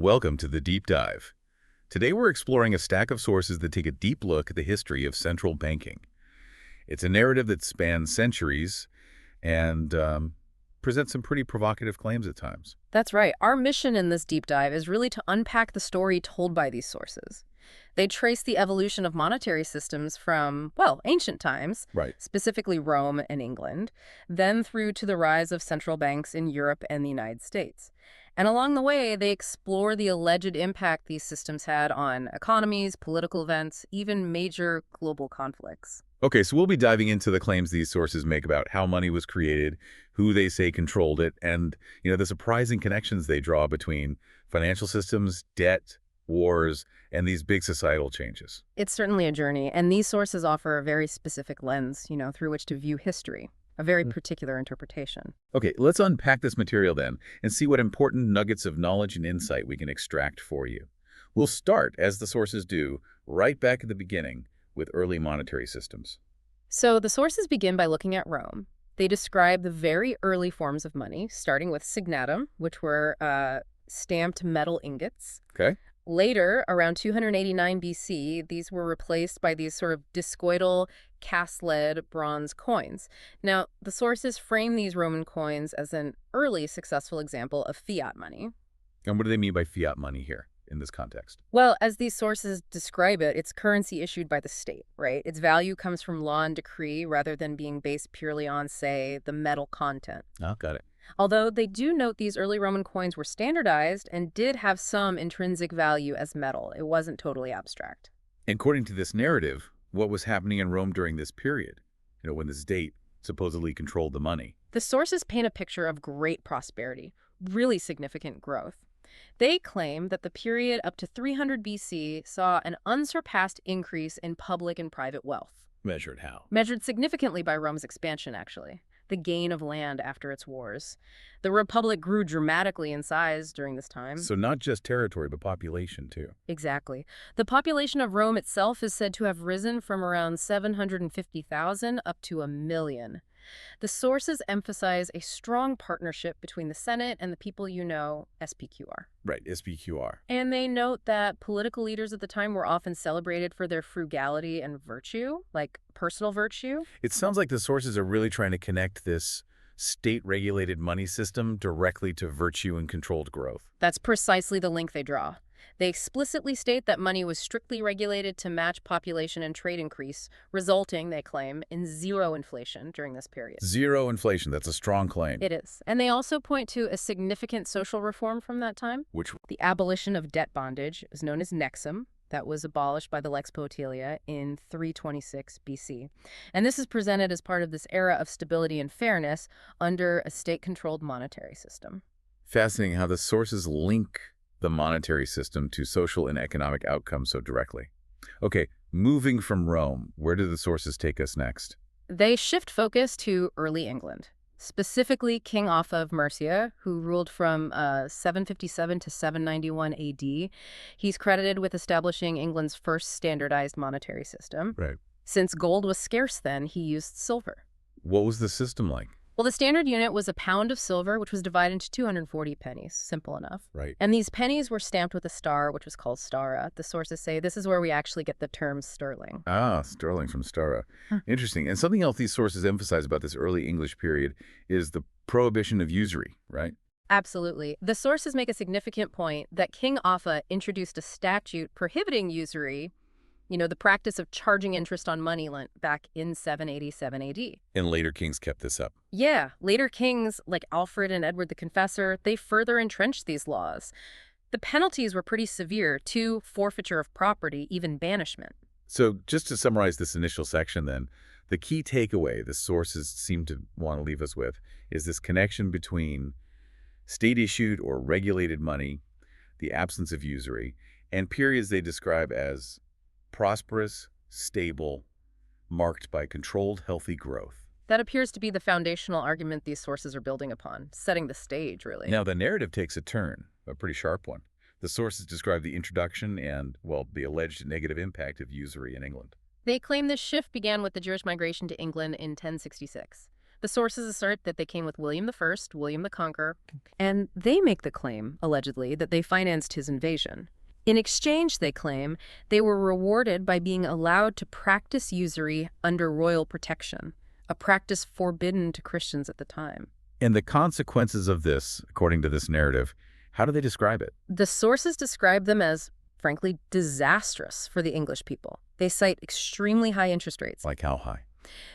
Welcome to the Deep Dive. Today we're exploring a stack of sources that take a deep look at the history of central banking. It's a narrative that spans centuries and presents some pretty provocative claims at times. That's right. Our mission in this deep dive is really to unpack the story told by these sources. They trace the evolution of monetary systems from, well, ancient times, Right. specifically Rome and England, then through to the rise of central banks in Europe and the United States. And along the way, they explore the alleged impact these systems had on economies, political events, even major global conflicts. Okay, so we'll be diving into the claims these sources make about how money was created, who they say controlled it, and, the surprising connections they draw between financial systems, debt, wars, and these big societal changes. It's certainly a journey, and these sources offer a very specific lens, through which to view history, a very particular interpretation. Okay, let's unpack this material then and see what important nuggets of knowledge and insight we can extract for you. We'll start, as the sources do, right back at the beginning with early monetary systems. So the sources begin by looking at Rome. They describe the very early forms of money, starting with signatum, which were stamped metal ingots. Okay. Later, around 289 BC, these were replaced by these sort of discoidal, cast-lead bronze coins. Now, the sources frame these Roman coins as an early successful example of fiat money. And what do they mean by fiat money here in this context? Well, as these sources describe it, it's currency issued by the state, right? Its value comes from law and decree rather than being based purely on, say, the metal content. Oh, got it. Although they do note these early Roman coins were standardized and did have some intrinsic value as metal. It wasn't totally abstract. According to this narrative, what was happening in Rome during this period, when the state supposedly controlled the money? The sources paint a picture of great prosperity, really significant growth. They claim that the period up to 300 BC saw an unsurpassed increase in public and private wealth. Measured how? Measured significantly by Rome's expansion, actually. The gain of land after its wars. The Republic grew dramatically in size during this time. So not just territory, but population, too. Exactly. The population of Rome itself is said to have risen from around 750,000 up to 1 million. The sources emphasize a strong partnership between the Senate and the people SPQR. Right, SPQR. And they note that political leaders at the time were often celebrated for their frugality and virtue, like personal virtue. It sounds like the sources are really trying to connect this state-regulated money system directly to virtue and controlled growth. That's precisely the link they draw. They explicitly state that money was strictly regulated to match population and trade increase, resulting, they claim, in zero inflation during this period. Zero inflation, that's a strong claim. It is. And they also point to a significant social reform from that time. Which? The abolition of debt bondage is known as nexum. That was abolished by the Lex Poetelia in 326 BC. And this is presented as part of this era of stability and fairness under a state-controlled monetary system. Fascinating how the sources link the monetary system to social and economic outcomes so directly. Okay, moving from Rome, where do the sources take us next? They shift focus to early England, specifically King Offa of Mercia, who ruled from 757 to 791 AD. He's credited with establishing England's first standardized monetary system. Right. Since gold was scarce then, he used silver. What was the system like? Well, the standard unit was a pound of silver, which was divided into 240 pennies. Simple enough. Right. And these pennies were stamped with a star, which was called stara. The sources say this is where we actually get the term sterling. Ah, sterling from stara. Interesting. And something else these sources emphasize about this early English period is the prohibition of usury, right? Absolutely. The sources make a significant point that King Offa introduced a statute prohibiting usury, the practice of charging interest on money lent back in 787 AD. And later kings kept this up. Yeah, later kings like Alfred and Edward the Confessor, they further entrenched these laws. The penalties were pretty severe, too: forfeiture of property, even banishment. So just to summarize this initial section then, the key takeaway the sources seem to want to leave us with is this connection between state-issued or regulated money, the absence of usury, and periods they describe as prosperous, stable, marked by controlled, healthy growth. That appears to be the foundational argument these sources are building upon, setting the stage, really. Now, the narrative takes a turn, a pretty sharp one. The sources describe the introduction and, the alleged negative impact of usury in England. They claim this shift began with the Jewish migration to England in 1066. The sources assert that they came with William I, William the Conqueror, and they make the claim, allegedly, that they financed his invasion. In exchange, they claim, they were rewarded by being allowed to practice usury under royal protection, a practice forbidden to Christians at the time. And the consequences of this, according to this narrative, how do they describe it? The sources describe them as, frankly, disastrous for the English people. They cite extremely high interest rates. Like how high?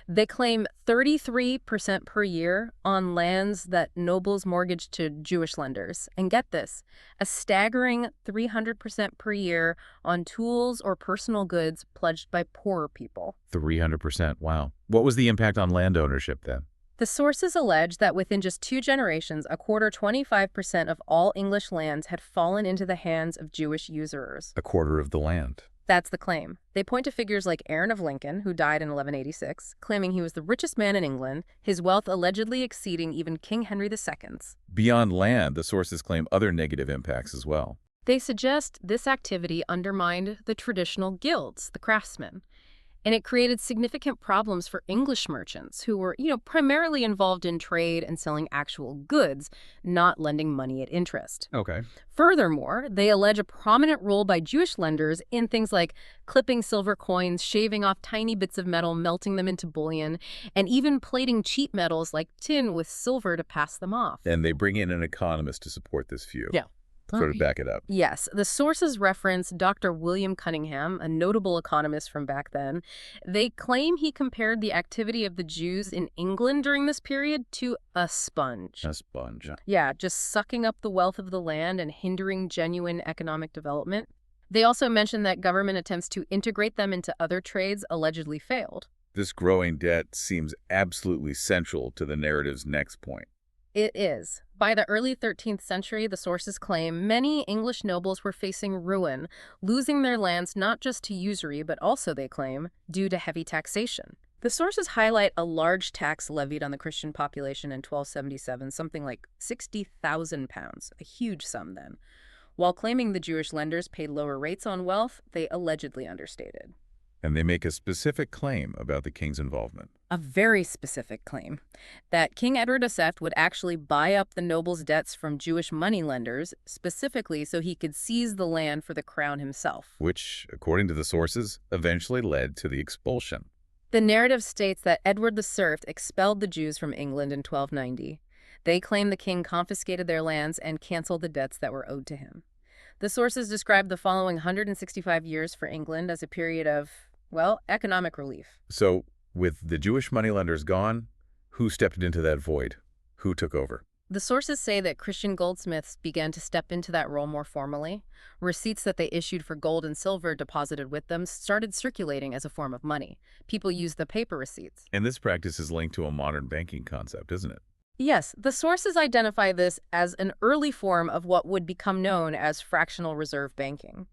They claim 33% per year on lands that nobles mortgaged to Jewish lenders. And get this, a staggering 300% per year on tools or personal goods pledged by poorer people. 300%, wow. What was the impact on land ownership then? The sources allege that within just 2 generations, a quarter, 25% of all English lands had fallen into the hands of Jewish usurers. A quarter of the land. That's the claim. They point to figures like Aaron of Lincoln, who died in 1186, claiming he was the richest man in England, his wealth allegedly exceeding even King Henry II's. Beyond land, the sources claim other negative impacts as well. They suggest this activity undermined the traditional guilds, the craftsmen, and it created significant problems for English merchants who were, primarily involved in trade and selling actual goods, not lending money at interest. Okay. Furthermore, they allege a prominent role by Jewish lenders in things like clipping silver coins, shaving off tiny bits of metal, melting them into bullion, and even plating cheap metals like tin with silver to pass them off. And they bring in an economist to support this view. Yeah. Sort of back it up. Yes. The sources reference Dr. William Cunningham, a notable economist from back then. They claim he compared the activity of the Jews in England during this period to a sponge. A sponge. Yeah, just sucking up the wealth of the land and hindering genuine economic development. They also mention that government attempts to integrate them into other trades allegedly failed. This growing debt seems absolutely central to the narrative's next point. It is. By the early 13th century, the sources claim many English nobles were facing ruin, losing their lands not just to usury, but also, they claim, due to heavy taxation. The sources highlight a large tax levied on the Christian population in 1277, something like £60,000, a huge sum then. While claiming the Jewish lenders paid lower rates on wealth, they allegedly understated. And they make a specific claim about the king's involvement. A very specific claim that King Edward II would actually buy up the nobles' debts from Jewish moneylenders, specifically so he could seize the land for the crown himself. Which, according to the sources, eventually led to the expulsion. The narrative states that Edward VI expelled the Jews from England in 1290. They claim the king confiscated their lands and canceled the debts that were owed to him. The sources describe the following 165 years for England as a period of, economic relief. So, with the Jewish moneylenders gone, who stepped into that void? Who took over? The sources say that Christian goldsmiths began to step into that role more formally. Receipts that they issued for gold and silver deposited with them started circulating as a form of money. People used the paper receipts. And this practice is linked to a modern banking concept, isn't it? Yes, the sources identify this as an early form of what would become known as fractional reserve banking.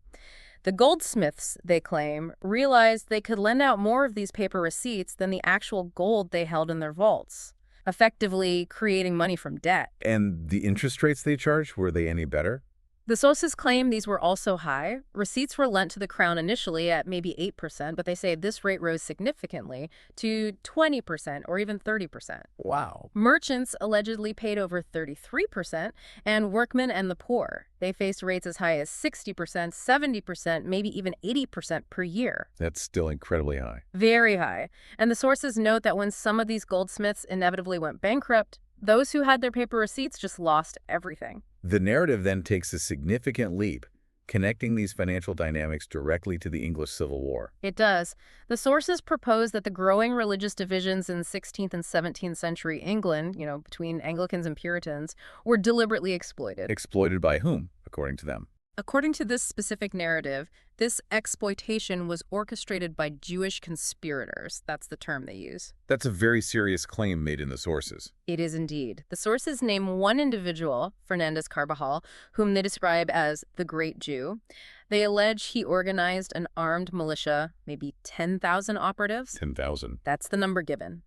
The goldsmiths, they claim, realized they could lend out more of these paper receipts than the actual gold they held in their vaults, effectively creating money from debt. And the interest rates they charged, were they any better? The sources claim these were also high. Receipts were lent to the crown initially at maybe 8%, but they say this rate rose significantly to 20% or even 30%. Wow. Merchants allegedly paid over 33%, and workmen and the poor, they faced rates as high as 60%, 70%, maybe even 80% per year. That's still incredibly high. Very high. And the sources note that when some of these goldsmiths inevitably went bankrupt, those who had their paper receipts just lost everything. The narrative then takes a significant leap, connecting these financial dynamics directly to the English Civil War. It does. The sources propose that the growing religious divisions in 16th and 17th century England, between Anglicans and Puritans, were deliberately exploited. Exploited by whom, according to them? According to this specific narrative, this exploitation was orchestrated by Jewish conspirators. That's the term they use. That's a very serious claim made in the sources. It is indeed. The sources name one individual, Fernandez Carbajal, whom they describe as the Great Jew. They allege he organized an armed militia, maybe 10,000 operatives. 10,000. That's the number given.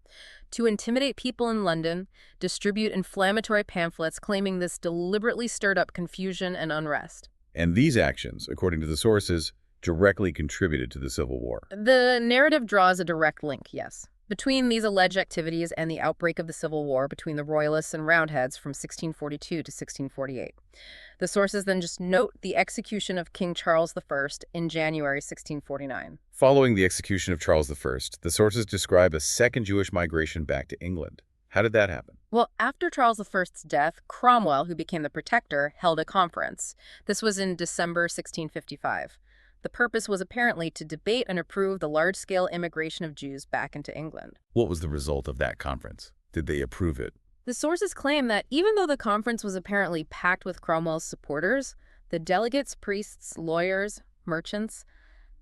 To intimidate people in London, distribute inflammatory pamphlets claiming this deliberately stirred up confusion and unrest. And these actions, according to the sources, directly contributed to the Civil War. The narrative draws a direct link, yes. Between these alleged activities and the outbreak of the Civil War between the Royalists and Roundheads from 1642 to 1648. The sources then just note the execution of King Charles I in January 1649. Following the execution of Charles I, the sources describe a second Jewish migration back to England. How did that happen? Well, after Charles I's death, Cromwell, who became the protector, held a conference. This was in December 1655. The purpose was apparently to debate and approve the large-scale immigration of Jews back into England. What was the result of that conference? Did they approve it? The sources claim that even though the conference was apparently packed with Cromwell's supporters, the delegates, priests, lawyers, merchants,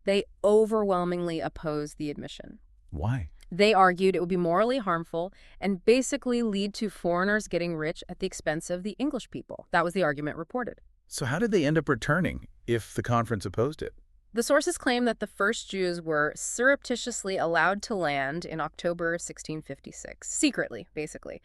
they overwhelmingly opposed the admission. Why? They argued it would be morally harmful and basically lead to foreigners getting rich at the expense of the English people. That was the argument reported. So how did they end up returning if the conference opposed it? The sources claim that the first Jews were surreptitiously allowed to land in October 1656, secretly, basically,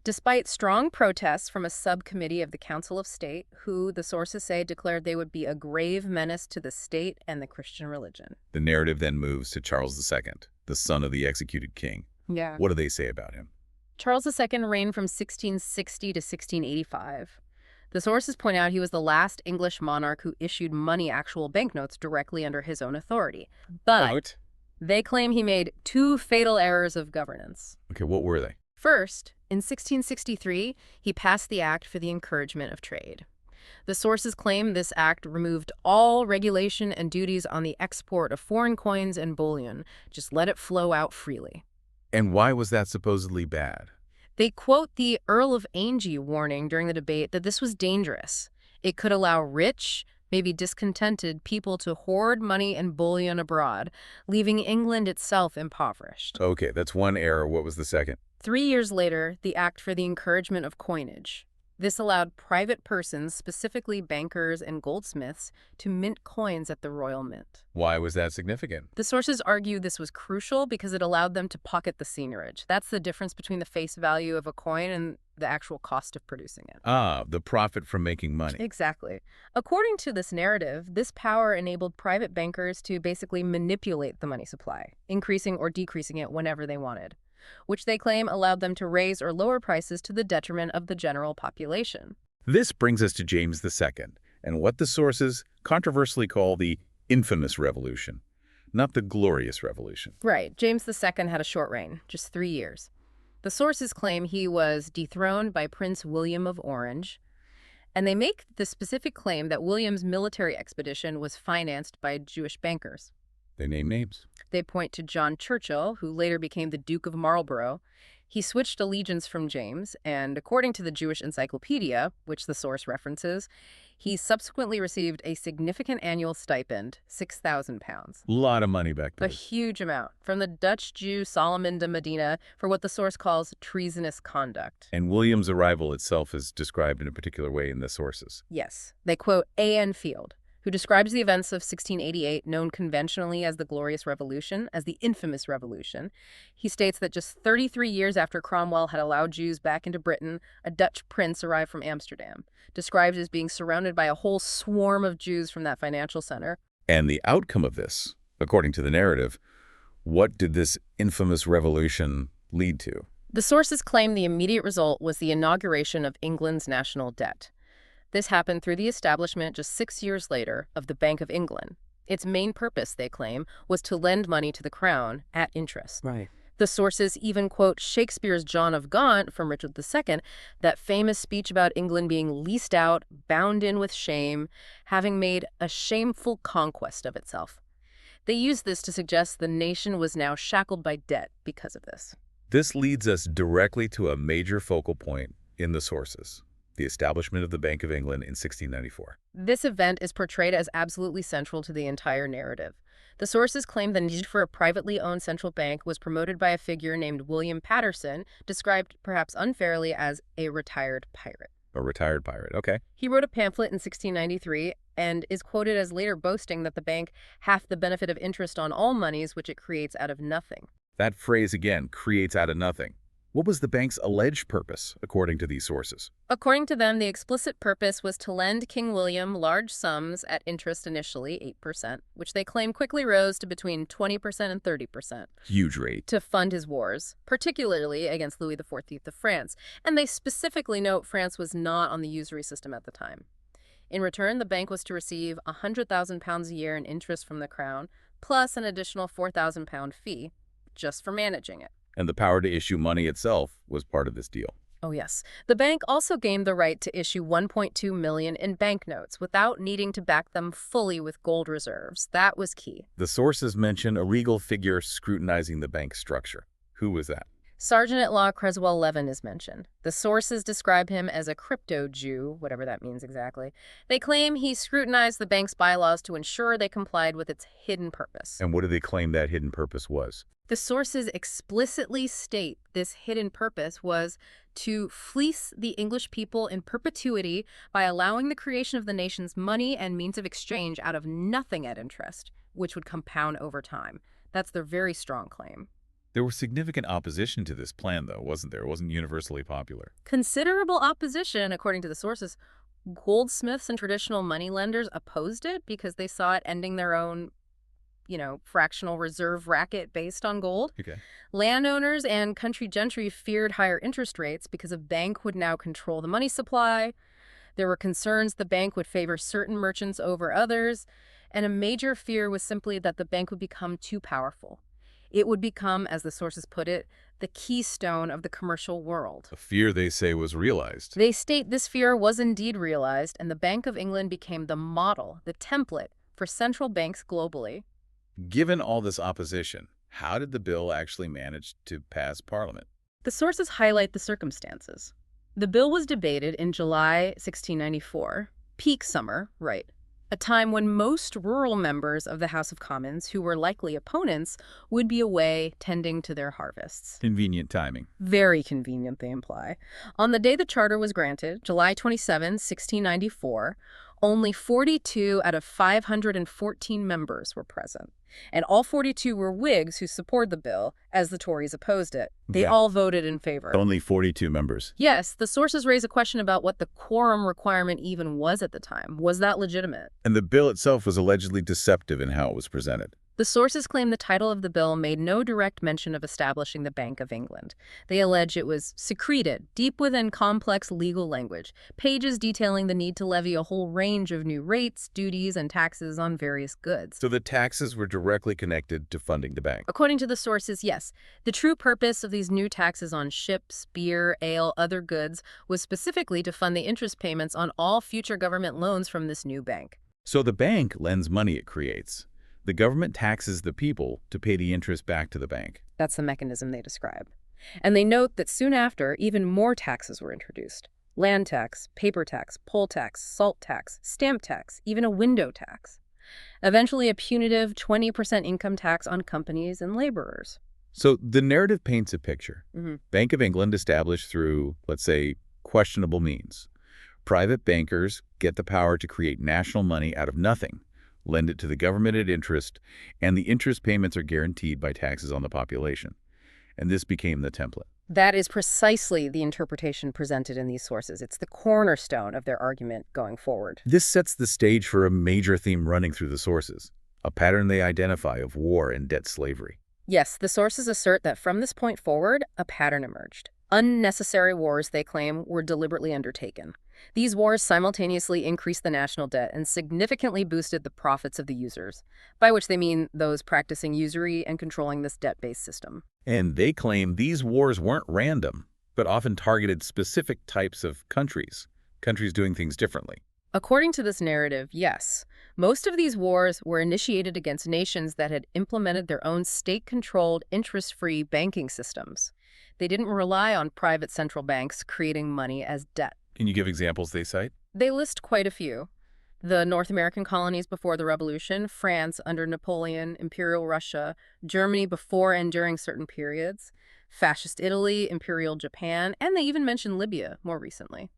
despite strong protests from a subcommittee of the Council of State, who, the sources say, declared they would be a grave menace to the state and the Christian religion. The narrative then moves to Charles II, the son of the executed king. Yeah. What do they say about him? Charles II reigned from 1660 to 1685. The sources point out he was the last English monarch who issued money actual banknotes directly under his own authority. But they claim he made two fatal errors of governance. Okay, what were they? First, in 1663, he passed the Act for the Encouragement of Trade. The sources claim this act removed all regulation and duties on the export of foreign coins and bullion, just let it flow out freely. And why was that supposedly bad? They quote the Earl of Anjou warning during the debate that this was dangerous. It could allow rich, maybe discontented people to hoard money and bullion abroad, leaving England itself impoverished. Okay, that's one error. What was the second? 3 years later, the Act for the Encouragement of Coinage. This allowed private persons, specifically bankers and goldsmiths, to mint coins at the Royal Mint. Why was that significant? The sources argue this was crucial because it allowed them to pocket the seigniorage. That's the difference between the face value of a coin and the actual cost of producing it. Ah, the profit from making money. Exactly. According to this narrative, this power enabled private bankers to basically manipulate the money supply, increasing or decreasing it whenever they wanted, which they claim allowed them to raise or lower prices to the detriment of the general population. This brings us to James II, and what the sources controversially call the infamous revolution, not the glorious revolution. Right. James II had a short reign, just 3 years. The sources claim he was dethroned by Prince William of Orange, and they make the specific claim that William's military expedition was financed by Jewish bankers. They name names. They point to John Churchill, who later became the Duke of Marlborough. He switched allegiance from James, and according to the Jewish Encyclopedia, which the source references, he subsequently received a significant annual stipend, £6,000. A lot of money back A then. huge amount, from the Dutch Jew Solomon de Medina for what the source calls treasonous conduct. And William's arrival itself is described in a particular way in the sources. Yes. They quote A.N. Field, who describes the events of 1688, known conventionally as the Glorious Revolution, as the infamous revolution. He states that just 33 years after Cromwell had allowed Jews back into Britain, a Dutch prince arrived from Amsterdam, described as being surrounded by a whole swarm of Jews from that financial center. And the outcome of this, according to the narrative, what did this infamous revolution lead to? The sources claim the immediate result was the inauguration of England's national debt. This happened through the establishment just 6 years later of the Bank of England. Its main purpose, they claim, was to lend money to the crown at interest. Right. The sources even quote Shakespeare's John of Gaunt from Richard II, that famous speech about England being leased out, bound in with shame, having made a shameful conquest of itself. They use this to suggest the nation was now shackled by debt because of this. This leads us directly to a major focal point in the sources: the establishment of the Bank of England in 1694. This event is portrayed as absolutely central to the entire narrative. The sources claim the need for a privately owned central bank was promoted by a figure named William Paterson, described perhaps unfairly as a retired pirate. A retired pirate, okay. He wrote a pamphlet in 1693 and is quoted as later boasting that the bank hath the benefit of interest on all monies which it creates out of nothing. That phrase again, creates out of nothing. What was the bank's alleged purpose, according to these sources? According to them, the explicit purpose was to lend King William large sums at interest initially, 8%, which they claim quickly rose to between 20% and 30%, Huge rate. to fund his wars, particularly against Louis XIV of France. And they specifically note France was not on the usury system at the time. In return, the bank was to receive £100,000 a year in interest from the crown, plus an additional £4,000 fee, just for managing it. And the power to issue money itself was part of this deal. Oh, yes. The bank also gained the right to issue $1.2 million in banknotes without needing to back them fully with gold reserves. That was key. The sources mention a regal figure scrutinizing the bank's structure. Who was that? Sergeant-at-Law Creswell Levin is mentioned. The sources describe him as a crypto-Jew, whatever that means exactly. They claim he scrutinized the bank's bylaws to ensure they complied with its hidden purpose. And what do they claim that hidden purpose was? The sources explicitly state this hidden purpose was to fleece the English people in perpetuity by allowing the creation of the nation's money and means of exchange out of nothing at interest, which would compound over time. That's their very strong claim. There was significant opposition to this plan, though, wasn't there? It wasn't universally popular. Considerable opposition, according to the sources. Goldsmiths and traditional moneylenders opposed it because they saw it ending their own fractional reserve racket based on gold. Okay. Landowners and country gentry feared higher interest rates because a bank would now control the money supply. There were concerns the bank would favor certain merchants over others. And a major fear was simply that the bank would become too powerful. It would become, as the sources put it, the keystone of the commercial world. A fear they say was realized. They state this fear was indeed realized, and the Bank of England became the model, the template, for central banks globally. Given all this opposition, how did the bill actually manage to pass Parliament? The sources highlight the circumstances. The bill was debated in July 1694, peak summer, right, a time when most rural members of the House of Commons, who were likely opponents, would be away tending to their harvests. Convenient timing. Very convenient, they imply. On the day the charter was granted, July 27, 1694, only 42 out of 514 members were present. And all 42 were Whigs who supported the bill, as the Tories opposed it. They all voted in favor. Only 42 members. Yes, the sources raise a question about what the quorum requirement even was at the time. Was that legitimate? And the bill itself was allegedly deceptive in how it was presented. The sources claim the title of the bill made no direct mention of establishing the Bank of England. They allege it was secreted, deep within complex legal language, pages detailing the need to levy a whole range of new rates, duties, and taxes on various goods. So the taxes were directly connected to funding the bank. According to the sources, yes. The true purpose of these new taxes on ships, beer, ale, other goods was specifically to fund the interest payments on all future government loans from this new bank. So the bank lends money it creates. The government taxes the people to pay the interest back to the bank. That's the mechanism they describe. And they note that soon after, even more taxes were introduced. Land tax, paper tax, poll tax, salt tax, stamp tax, even a window tax. Eventually a punitive 20% income tax on companies and laborers. So the narrative paints a picture. Bank of England established through, let's say, questionable means. Private bankers get the power to create national money out of nothing, lend it to the government at interest, and the interest payments are guaranteed by taxes on the population. And this became the template. That is precisely the interpretation presented in these sources. It's the cornerstone of their argument going forward. This sets the stage for a major theme running through the sources, a pattern they identify of war and debt slavery. Yes, the sources assert that from this point forward, a pattern emerged. Unnecessary wars, they claim, were deliberately undertaken. These wars simultaneously increased the national debt and significantly boosted the profits of the users, by which they mean those practicing usury and controlling this debt-based system. And they claim these wars weren't random, but often targeted specific types of countries doing things differently. According to this narrative, yes, most of these wars were initiated against nations that had implemented their own state-controlled, interest-free banking systems. They didn't rely on private central banks creating money as debt. Can you give examples they cite? They list quite a few. The North American colonies before the Revolution, France under Napoleon, Imperial Russia, Germany before and during certain periods, Fascist Italy, Imperial Japan, and they even mention Libya more recently.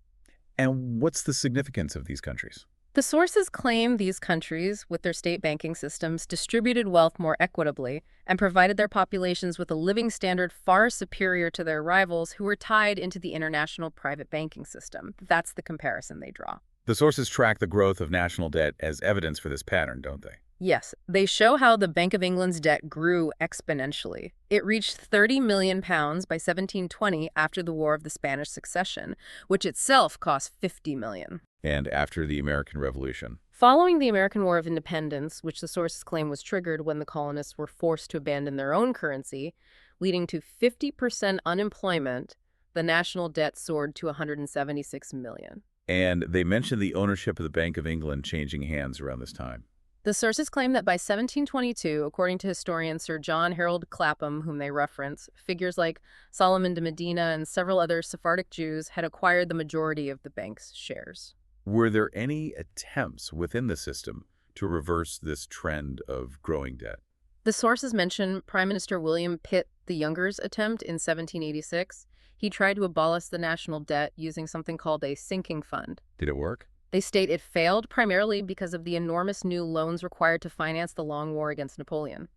And what's the significance of these countries? The sources claim these countries, with their state banking systems, distributed wealth more equitably and provided their populations with a living standard far superior to their rivals who were tied into the international private banking system. That's the comparison they draw. The sources track the growth of national debt as evidence for this pattern, don't they? Yes, they show how the Bank of England's debt grew exponentially. It reached £30 million by 1720 after the War of the Spanish Succession, which itself cost $50 million. And after the American Revolution. Following the American War of Independence, which the sources claim was triggered when the colonists were forced to abandon their own currency, leading to 50% unemployment, the national debt soared to $176 million. And they mentioned the ownership of the Bank of England changing hands around this time. The sources claim that by 1722, according to historian Sir John Harold Clapham, whom they reference, figures like Solomon de Medina and several other Sephardic Jews had acquired the majority of the bank's shares. Were there any attempts within the system to reverse this trend of growing debt? The sources mention Prime Minister William Pitt the Younger's attempt in 1786. He tried to abolish the national debt using something called a sinking fund. Did it work? They state it failed primarily because of the enormous new loans required to finance the long war against Napoleon.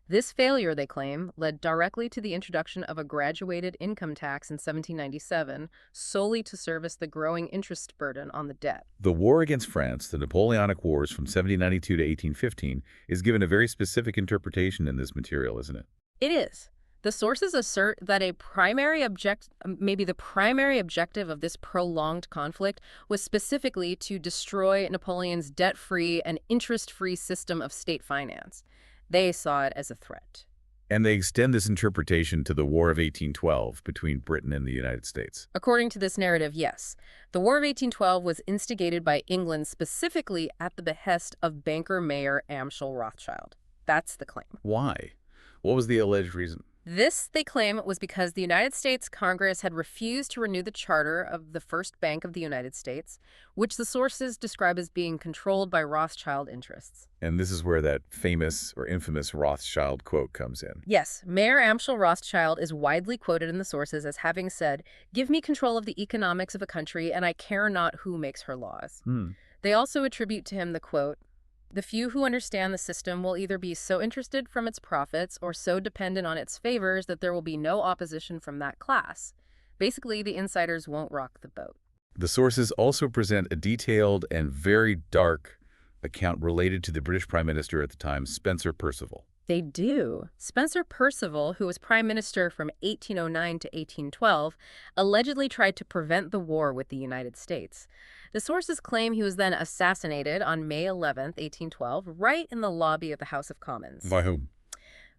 This failure, they claim, led directly to the introduction of a graduated income tax in 1797, solely to service the growing interest burden on the debt. The war against France, the Napoleonic Wars from 1792 to 1815, is given a very specific interpretation in this material, isn't it? It is. The sources assert that maybe the primary objective of this prolonged conflict was specifically to destroy Napoleon's debt-free and interest-free system of state finance. They saw it as a threat. And they extend this interpretation to the War of 1812 between Britain and the United States. According to this narrative, yes. The War of 1812 was instigated by England specifically at the behest of banker Mayer Amschel Rothschild. That's the claim. Why? What was the alleged reason? This, they claim, was because the United States Congress had refused to renew the charter of the First Bank of the United States, which the sources describe as being controlled by Rothschild interests. And this is where that famous or infamous Rothschild quote comes in. Yes, Mayer Amschel Rothschild is widely quoted in the sources as having said, "Give me control of the economics of a country, and I care not who makes her laws." They also attribute to him the quote, "The few who understand the system will either be so interested from its profits or so dependent on its favors that there will be no opposition from that class. Basically, the insiders won't rock the boat." The sources also present a detailed and very dark account related to the British Prime Minister at the time, Spencer Perceval. They do. Spencer Perceval, who was Prime Minister from 1809 to 1812, allegedly tried to prevent the war with the United States. The sources claim he was then assassinated on May 11, 1812, right in the lobby of the House of Commons. By whom?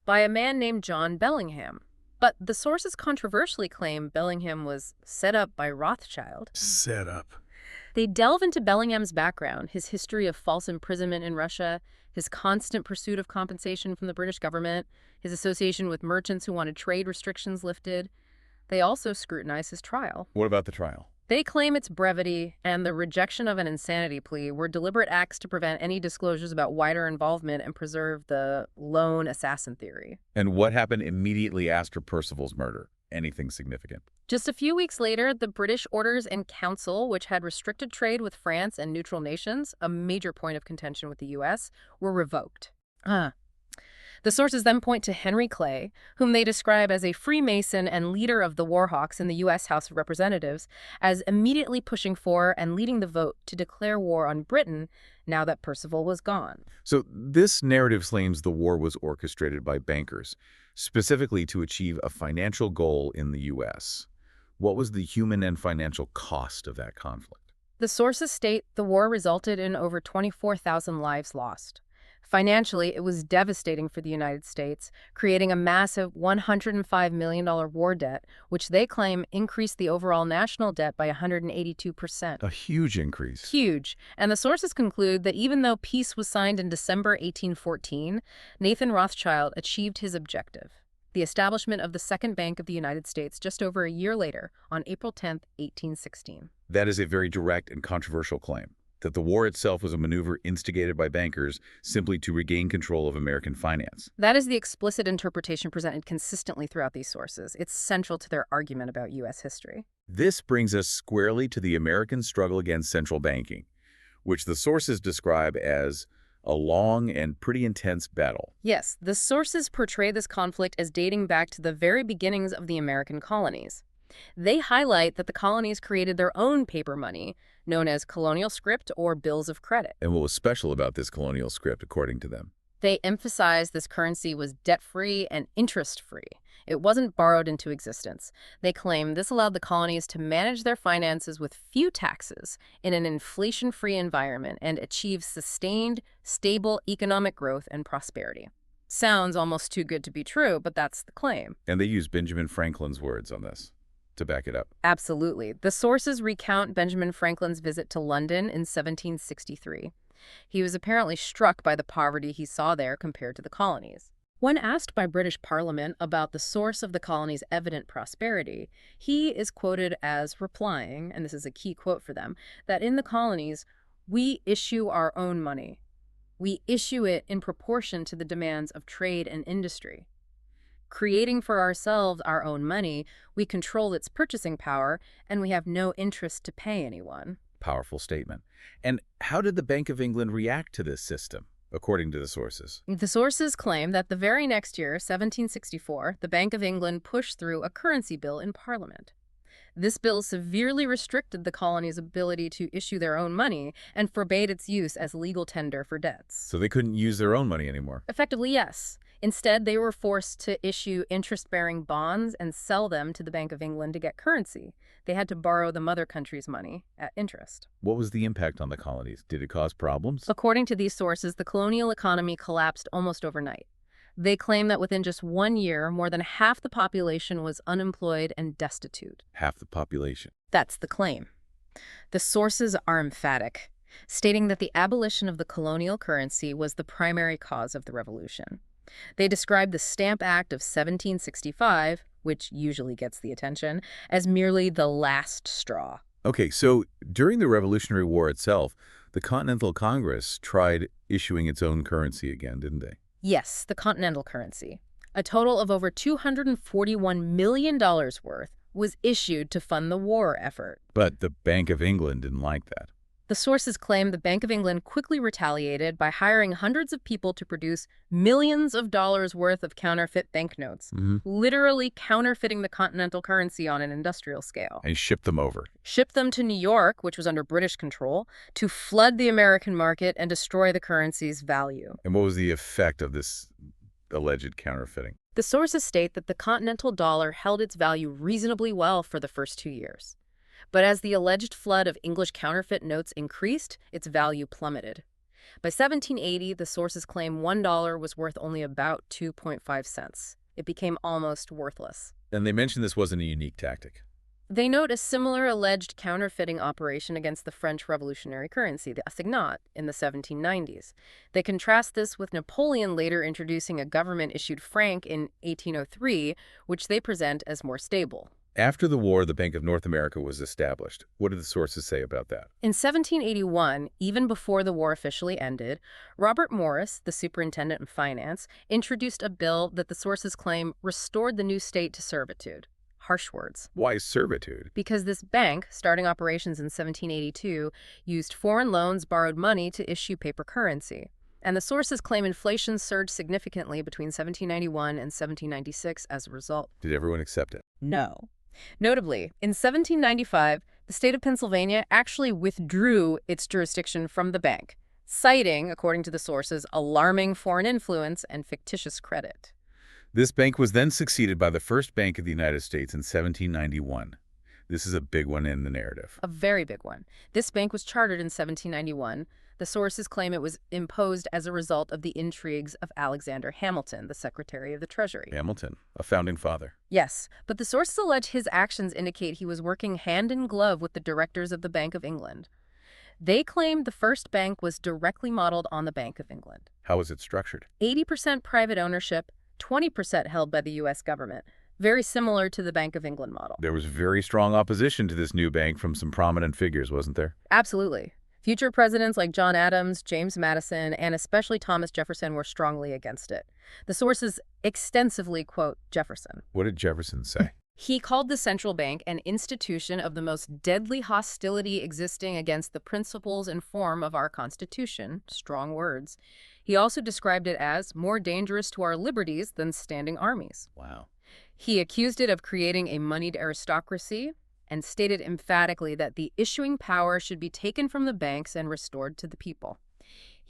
By a man named John Bellingham. But the sources controversially claim Bellingham was set up by Rothschild. Set up. They delve into Bellingham's background, his history of false imprisonment in Russia, his constant pursuit of compensation from the British government, his association with merchants who wanted trade restrictions lifted. They also scrutinize his trial. What about the trial? They claim its brevity and the rejection of an insanity plea were deliberate acts to prevent any disclosures about wider involvement and preserve the lone assassin theory. And what happened immediately after Percival's murder? Anything significant? Just a few weeks later, the British Orders in Council, which had restricted trade with France and neutral nations, a major point of contention with the U.S., were revoked. The sources then point to Henry Clay, whom they describe as a Freemason and leader of the Warhawks in the U.S. House of Representatives, as immediately pushing for and leading the vote to declare war on Britain now that Perceval was gone. So this narrative claims the war was orchestrated by bankers, specifically to achieve a financial goal in the U.S. What was the human and financial cost of that conflict? The sources state the war resulted in over 24,000 lives lost. Financially, it was devastating for the United States, creating a massive $105 million war debt, which they claim increased the overall national debt by 182%. A huge increase. Huge. And the sources conclude that even though peace was signed in December 1814, Nathan Rothschild achieved his objective, the establishment of the Second Bank of the United States just over a year later, on April 10, 1816. That is a very direct and controversial claim, that the war itself was a maneuver instigated by bankers simply to regain control of American finance. That is the explicit interpretation presented consistently throughout these sources. It's central to their argument about U.S. history. This brings us squarely to the American struggle against central banking, which the sources describe as a long and pretty intense battle. Yes, the sources portray this conflict as dating back to the very beginnings of the American colonies. They highlight that the colonies created their own paper money, known as colonial script or bills of credit. And what was special about this colonial script, according to them? They emphasized this currency was debt-free and interest-free. It wasn't borrowed into existence. They claim this allowed the colonies to manage their finances with few taxes in an inflation-free environment and achieve sustained, stable economic growth and prosperity. Sounds almost too good to be true, but that's the claim. And they use Benjamin Franklin's words on this to back it up. Absolutely. The sources recount Benjamin Franklin's visit to London in 1763. He was apparently struck by the poverty he saw there compared to the colonies. When asked by British Parliament about the source of the colonies' evident prosperity, he is quoted as replying, and this is a key quote for them, that in the colonies, we issue our own money. We issue it in proportion to the demands of trade and industry. Creating for ourselves our own money, we control its purchasing power, and we have no interest to pay anyone. Powerful statement. And how did the Bank of England react to this system, according to the sources? The sources claim that the very next year, 1764, the Bank of England pushed through a currency bill in Parliament. This bill severely restricted the colonies' ability to issue their own money and forbade its use as legal tender for debts. So they couldn't use their own money anymore. Effectively, yes. Instead, they were forced to issue interest-bearing bonds and sell them to the Bank of England to get currency. They had to borrow the mother country's money at interest. What was the impact on the colonies? Did it cause problems? According to these sources, the colonial economy collapsed almost overnight. They claim that within just 1 year, more than half the population was unemployed and destitute. Half the population. That's the claim. The sources are emphatic, stating that the abolition of the colonial currency was the primary cause of the revolution. They describe the Stamp Act of 1765, which usually gets the attention, as merely the last straw. Okay, so during the Revolutionary War itself, the Continental Congress tried issuing its own currency again, didn't they? Yes, the continental currency. A total of over $241 million worth was issued to fund the war effort. But the Bank of England didn't like that. The sources claim the Bank of England quickly retaliated by hiring hundreds of people to produce millions of dollars worth of counterfeit banknotes, literally counterfeiting the continental currency on an industrial scale. And shipped them over. Shipped them to New York, which was under British control, to flood the American market and destroy the currency's value. And what was the effect of this alleged counterfeiting? The sources state that the continental dollar held its value reasonably well for the first 2 years. But as the alleged flood of English counterfeit notes increased, its value plummeted. By 1780, the sources claim $1 was worth only about 2.5 cents. It became almost worthless. And they mentioned this wasn't a unique tactic. They note a similar alleged counterfeiting operation against the French revolutionary currency, the assignat, in the 1790s. They contrast this with Napoleon later introducing a government-issued franc in 1803, which they present as more stable. After the war, the Bank of North America was established. What did the sources say about that? In 1781, even before the war officially ended, Robert Morris, the superintendent of finance, introduced a bill that the sources claim restored the new state to servitude. Harsh words. Why servitude? Because this bank, starting operations in 1782, used foreign loans, borrowed money to issue paper currency. And the sources claim inflation surged significantly between 1791 and 1796 as a result. Did everyone accept it? No. Notably, in 1795, the state of Pennsylvania actually withdrew its jurisdiction from the bank, citing, according to the sources, alarming foreign influence and fictitious credit. This bank was then succeeded by the First Bank of the United States in 1791. This is a big one in the narrative. A very big one. This bank was chartered in 1791. The sources claim it was imposed as a result of the intrigues of Alexander Hamilton, the Secretary of the Treasury. Hamilton, a founding father. Yes, but the sources allege his actions indicate he was working hand in glove with the directors of the Bank of England. They claim the first bank was directly modeled on the Bank of England. How was it structured? 80% private ownership, 20% held by the U.S. government. Very similar to the Bank of England model. There was very strong opposition to this new bank from some prominent figures, wasn't there? Absolutely. Future presidents like John Adams, James Madison, and especially Thomas Jefferson were strongly against it. The sources extensively quote Jefferson. What did Jefferson say? He called the central bank an institution of the most deadly hostility existing against the principles and form of our Constitution. Strong words. He also described it as more dangerous to our liberties than standing armies. Wow. He accused it of creating a moneyed aristocracy and stated emphatically that the issuing power should be taken from the banks and restored to the people.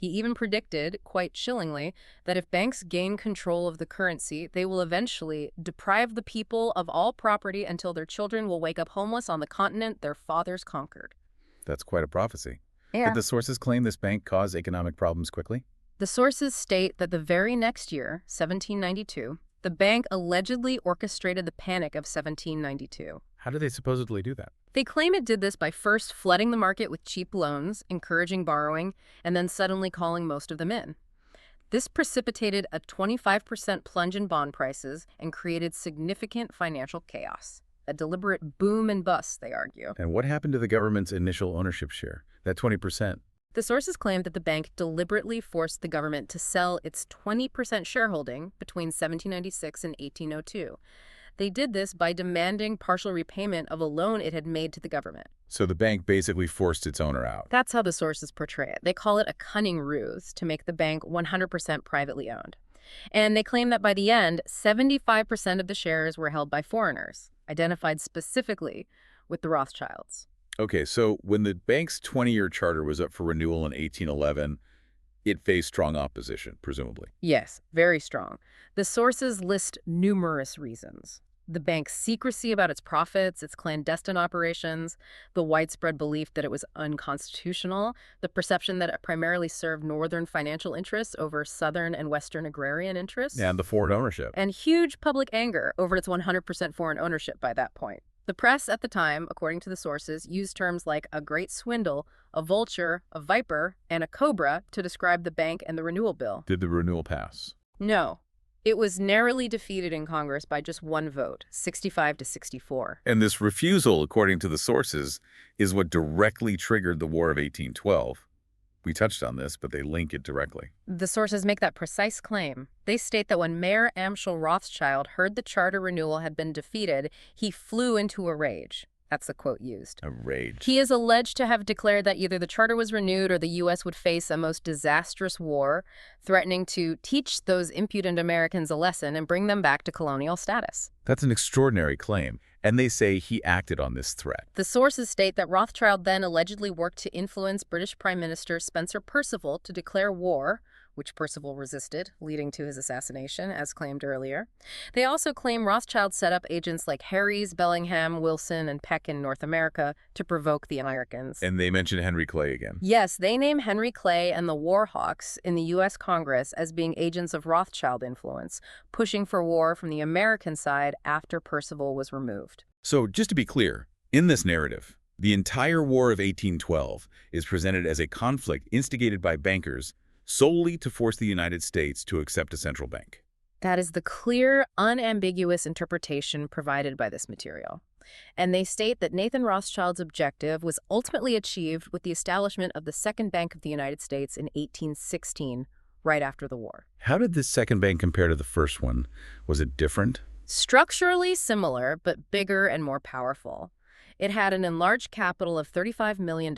He even predicted, quite chillingly, that if banks gain control of the currency, they will eventually deprive the people of all property until their children will wake up homeless on the continent their fathers conquered. That's quite a prophecy. Yeah. Did the sources claim this bank caused economic problems quickly? The sources state that the very next year, 1792, the bank allegedly orchestrated the Panic of 1792. How did they supposedly do that? They claim it did this by first flooding the market with cheap loans, encouraging borrowing, and then suddenly calling most of them in. This precipitated a 25% plunge in bond prices and created significant financial chaos. A deliberate boom and bust, they argue. And what happened to the government's initial ownership share, that 20%? The sources claim that the bank deliberately forced the government to sell its 20% shareholding between 1796 and 1802. They did this by demanding partial repayment of a loan it had made to the government. So the bank basically forced its owner out. That's how the sources portray it. They call it a cunning ruse to make the bank 100% privately owned. And they claim that by the end, 75% of the shares were held by foreigners, identified specifically with the Rothschilds. Okay, so when the bank's 20-year charter was up for renewal in 1811, it faced strong opposition, presumably. Yes, very strong. The sources list numerous reasons. The bank's secrecy about its profits, its clandestine operations, the widespread belief that it was unconstitutional, the perception that it primarily served northern financial interests over southern and western agrarian interests, And the foreign ownership. and huge public anger over its 100% foreign ownership by that point. The press at the time, according to the sources, used terms like a great swindle, a vulture, a viper, and a cobra to describe the bank and the renewal bill. Did the renewal pass? No. It was narrowly defeated in Congress by just one vote, 65 to 64. And this refusal, according to the sources, is what directly triggered the War of 1812. We touched on this, but they link it directly. The sources make that precise claim. They state that when Mayor Amschel Rothschild heard the charter renewal had been defeated, he flew into a rage. That's the quote used. A rage. He is alleged to have declared that either the charter was renewed or the U.S. would face a most disastrous war, threatening to teach those impudent Americans a lesson and bring them back to colonial status. That's an extraordinary claim, and they say he acted on this threat. The sources state that Rothschild then allegedly worked to influence British Prime Minister Spencer Perceval to declare war, which Perceval resisted, leading to his assassination, as claimed earlier. They also claim Rothschild set up agents like Harries, Bellingham, Wilson, and Peck in North America to provoke the Americans. And they mentioned Henry Clay again. Yes, they name Henry Clay and the War Hawks in the U.S. Congress as being agents of Rothschild influence, pushing for war from the American side after Perceval was removed. So, just to be clear, in this narrative, the entire War of 1812 is presented as a conflict instigated by bankers solely to force the United States to accept a central bank. That is the clear, unambiguous interpretation provided by this material. And they state that Nathan Rothschild's objective was ultimately achieved with the establishment of the Second Bank of the United States in 1816, right after the war. How did this second bank compare to the first one? Was it different? Structurally similar, but bigger and more powerful. It had an enlarged capital of $35 million,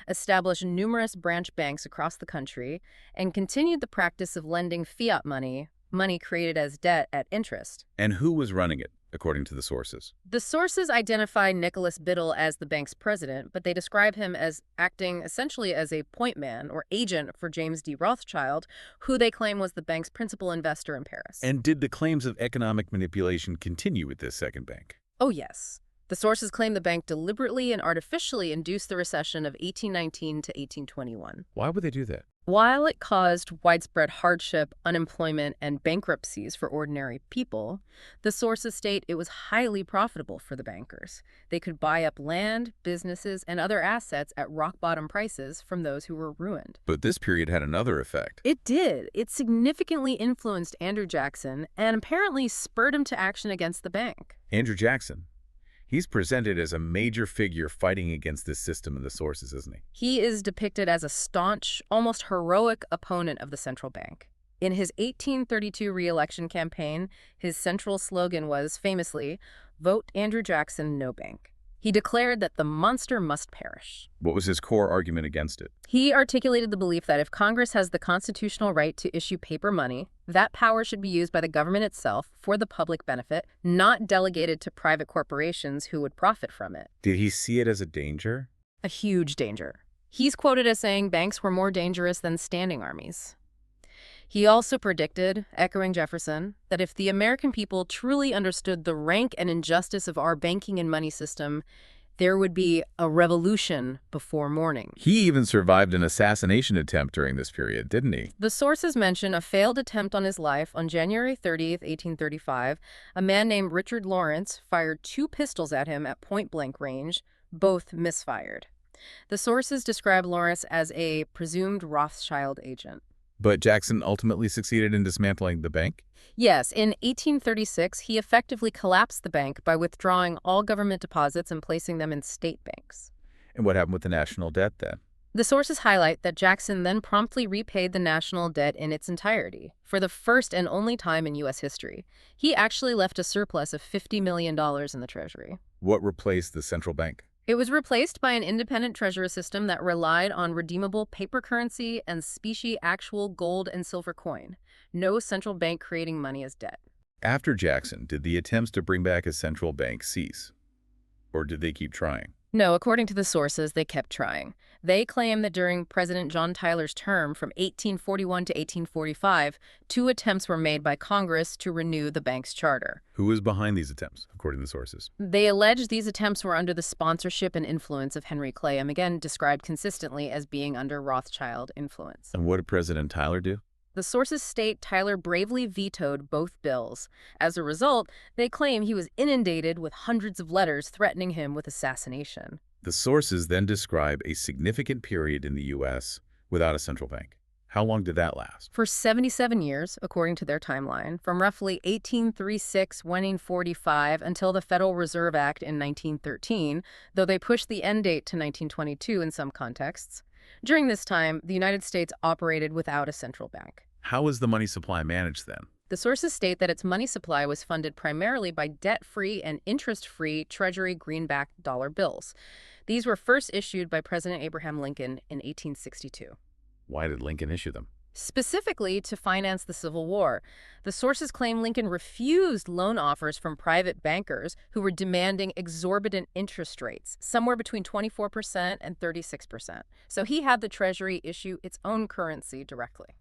established numerous branch banks across the country, and continued the practice of lending fiat money, money created as debt at interest. And who was running it, according to the sources? The sources identify Nicholas Biddle as the bank's president, but they describe him as acting essentially as a point man or agent for James D. Rothschild, who they claim was the bank's principal investor in Paris. And did the claims of economic manipulation continue with this second bank? Oh, yes. The sources claim the bank deliberately and artificially induced the recession of 1819 to 1821. Why would they do that? While it caused widespread hardship, unemployment, and bankruptcies for ordinary people, the sources state it was highly profitable for the bankers. They could buy up land, businesses, and other assets at rock-bottom prices from those who were ruined. But this period had another effect. It did. It significantly influenced Andrew Jackson and apparently spurred him to action against the bank. Andrew Jackson. He's presented as a major figure fighting against this system in the sources, isn't he? He is depicted as a staunch, almost heroic opponent of the central bank. In his 1832 re-election campaign, his central slogan was, famously, "Vote Andrew Jackson, no bank." He declared that the monster must perish. What was his core argument against it? He articulated the belief that if Congress has the constitutional right to issue paper money, that power should be used by the government itself for the public benefit, not delegated to private corporations who would profit from it. Did he see it as a danger? A huge danger. He's quoted as saying banks were more dangerous than standing armies. He also predicted, echoing Jefferson, that if the American people truly understood the rank and injustice of our banking and money system, there would be a revolution before morning. He even survived an assassination attempt during this period, didn't he? The sources mention a failed attempt on his life on January 30th, 1835. A man named Richard Lawrence fired 2 pistols at him at point-blank range, both misfired. The sources describe Lawrence as a presumed Rothschild agent. But Jackson ultimately succeeded in dismantling the bank? Yes, in 1836, he effectively collapsed the bank by withdrawing all government deposits and placing them in state banks. And what happened with the national debt then? The sources highlight that Jackson then promptly repaid the national debt in its entirety, for the first and only time in U.S. history. He actually left a surplus of $50 million in the Treasury. What replaced the central bank? It was replaced by an independent treasury system that relied on redeemable paper currency and specie actual gold and silver coin. No central bank creating money as debt. After Jackson, did the attempts to bring back a central bank cease? Or did they keep trying? No, according to the sources, they kept trying. They claim that during President John Tyler's term from 1841 to 1845, 2 attempts were made by Congress to renew the bank's charter. Who was behind these attempts, according to the sources? They allege these attempts were under the sponsorship and influence of Henry Clay, again described consistently as being under Rothschild influence. And what did President Tyler do? The sources state Tyler bravely vetoed both bills. As a result, they claim he was inundated with hundreds of letters threatening him with assassination. The sources then describe a significant period in the U.S. without a central bank. How long did that last? For 77 years, according to their timeline, from roughly 1836-1845 until the Federal Reserve Act in 1913, though they pushed the end date to 1922 in some contexts. During this time, the United States operated without a central bank. How was the money supply managed then? The sources state that its money supply was funded primarily by debt-free and interest-free Treasury greenback dollar bills. These were first issued by President Abraham Lincoln in 1862. Why did Lincoln issue them? Specifically to finance the Civil War. The sources claim Lincoln refused loan offers from private bankers who were demanding exorbitant interest rates, somewhere between 24% and 36%. So he had the Treasury issue its own currency directly.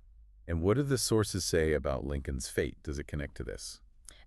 And what do the sources say about Lincoln's fate? Does it connect to this?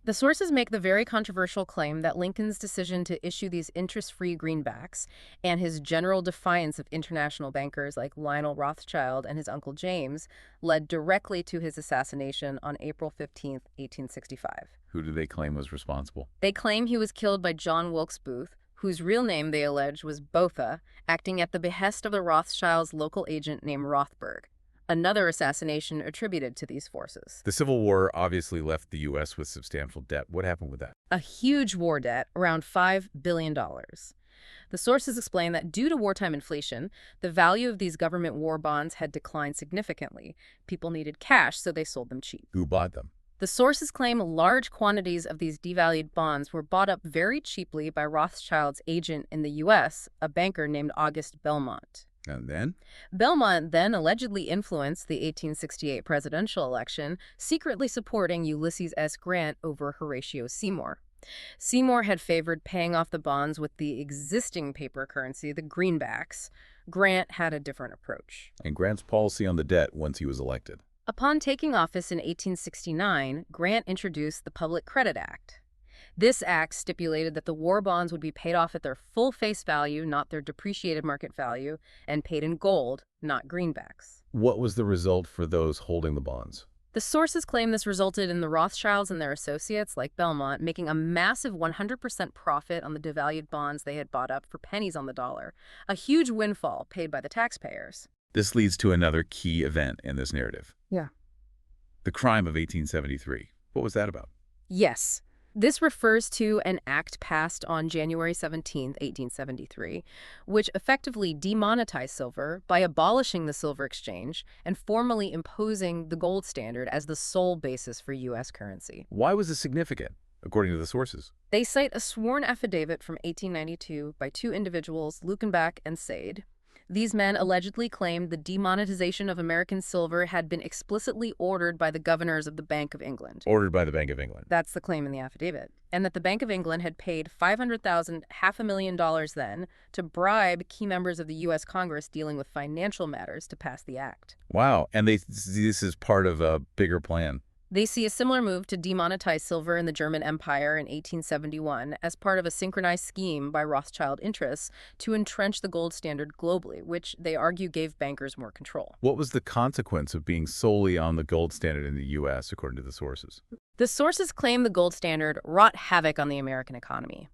The sources make the very controversial claim that Lincoln's decision to issue these interest-free greenbacks and his general defiance of international bankers like Lionel Rothschild and his uncle James led directly to his assassination on April 15, 1865. Who do they claim was responsible? They claim he was killed by John Wilkes Booth, whose real name, they allege, was Botha, acting at the behest of the Rothschilds' local agent named Rothberg. Another assassination attributed to these forces. The Civil War obviously left the U.S. with substantial debt. What happened with that? A huge war debt, around $5 billion. The sources explain that due to wartime inflation, the value of these government war bonds had declined significantly. People needed cash, so they sold them cheap. Who bought them? The sources claim large quantities of these devalued bonds were bought up very cheaply by Rothschild's agent in the U.S., a banker named August Belmont. And then? Belmont then allegedly influenced the 1868 presidential election, secretly supporting Ulysses S. Grant over Horatio Seymour. Seymour had favored paying off the bonds with the existing paper currency, the greenbacks. Grant had a different approach. And Grant's policy on the debt once he was elected? Upon taking office in 1869, Grant introduced the Public Credit Act. This act stipulated that the war bonds would be paid off at their full face value, not their depreciated market value, and paid in gold, not greenbacks. What was the result for those holding the bonds? The sources claim this resulted in the Rothschilds and their associates, like Belmont, making a massive 100% profit on the devalued bonds they had bought up for pennies on the dollar, a huge windfall paid by the taxpayers. This leads to another key event in this narrative. Yeah. The crime of 1873. What was that about? Yes. This refers to an act passed on January 17, 1873, which effectively demonetized silver by abolishing the silver exchange and formally imposing the gold standard as the sole basis for U.S. currency. Why was this significant, according to the sources? They cite a sworn affidavit from 1892 by two individuals, Lukenbach and Sade. These men allegedly claimed the demonetization of American silver had been explicitly ordered by the governors of the Bank of England. Ordered by the Bank of England. That's the claim in the affidavit. And that the Bank of England had paid $500,000, $500,000 then, to bribe key members of the U.S. Congress dealing with financial matters to pass the act. Wow, and this is part of a bigger plan. They see a similar move to demonetize silver in the German Empire in 1871 as part of a synchronized scheme by Rothschild interests to entrench the gold standard globally, which they argue gave bankers more control. What was the consequence of being solely on the gold standard in the U.S., according to the sources? The sources claim the gold standard wrought havoc on the American economy.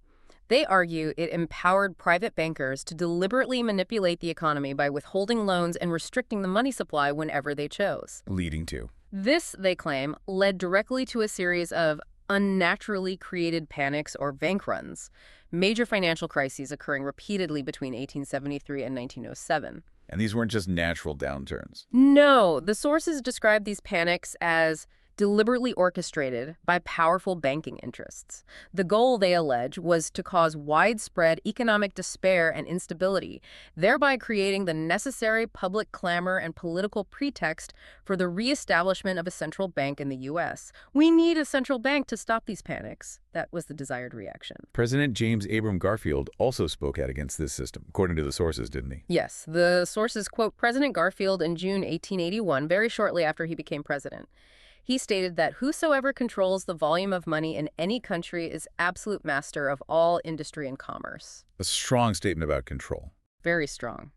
They argue it empowered private bankers to deliberately manipulate the economy by withholding loans and restricting the money supply whenever they chose. Leading to? This, they claim, led directly to a series of unnaturally created panics or bank runs, major financial crises occurring repeatedly between 1873 and 1907. And these weren't just natural downturns. No, the sources describe these panics as deliberately orchestrated by powerful banking interests. The goal, they allege, was to cause widespread economic despair and instability, thereby creating the necessary public clamor and political pretext for the reestablishment of a central bank in the U.S. We need a central bank to stop these panics. That was the desired reaction. President James Abram Garfield also spoke out against this system, according to the sources, didn't he? Yes, the sources quote President Garfield in June 1881, very shortly after he became president. He stated that whosoever controls the volume of money in any country is absolute master of all industry and commerce. A strong statement about control. Very strong.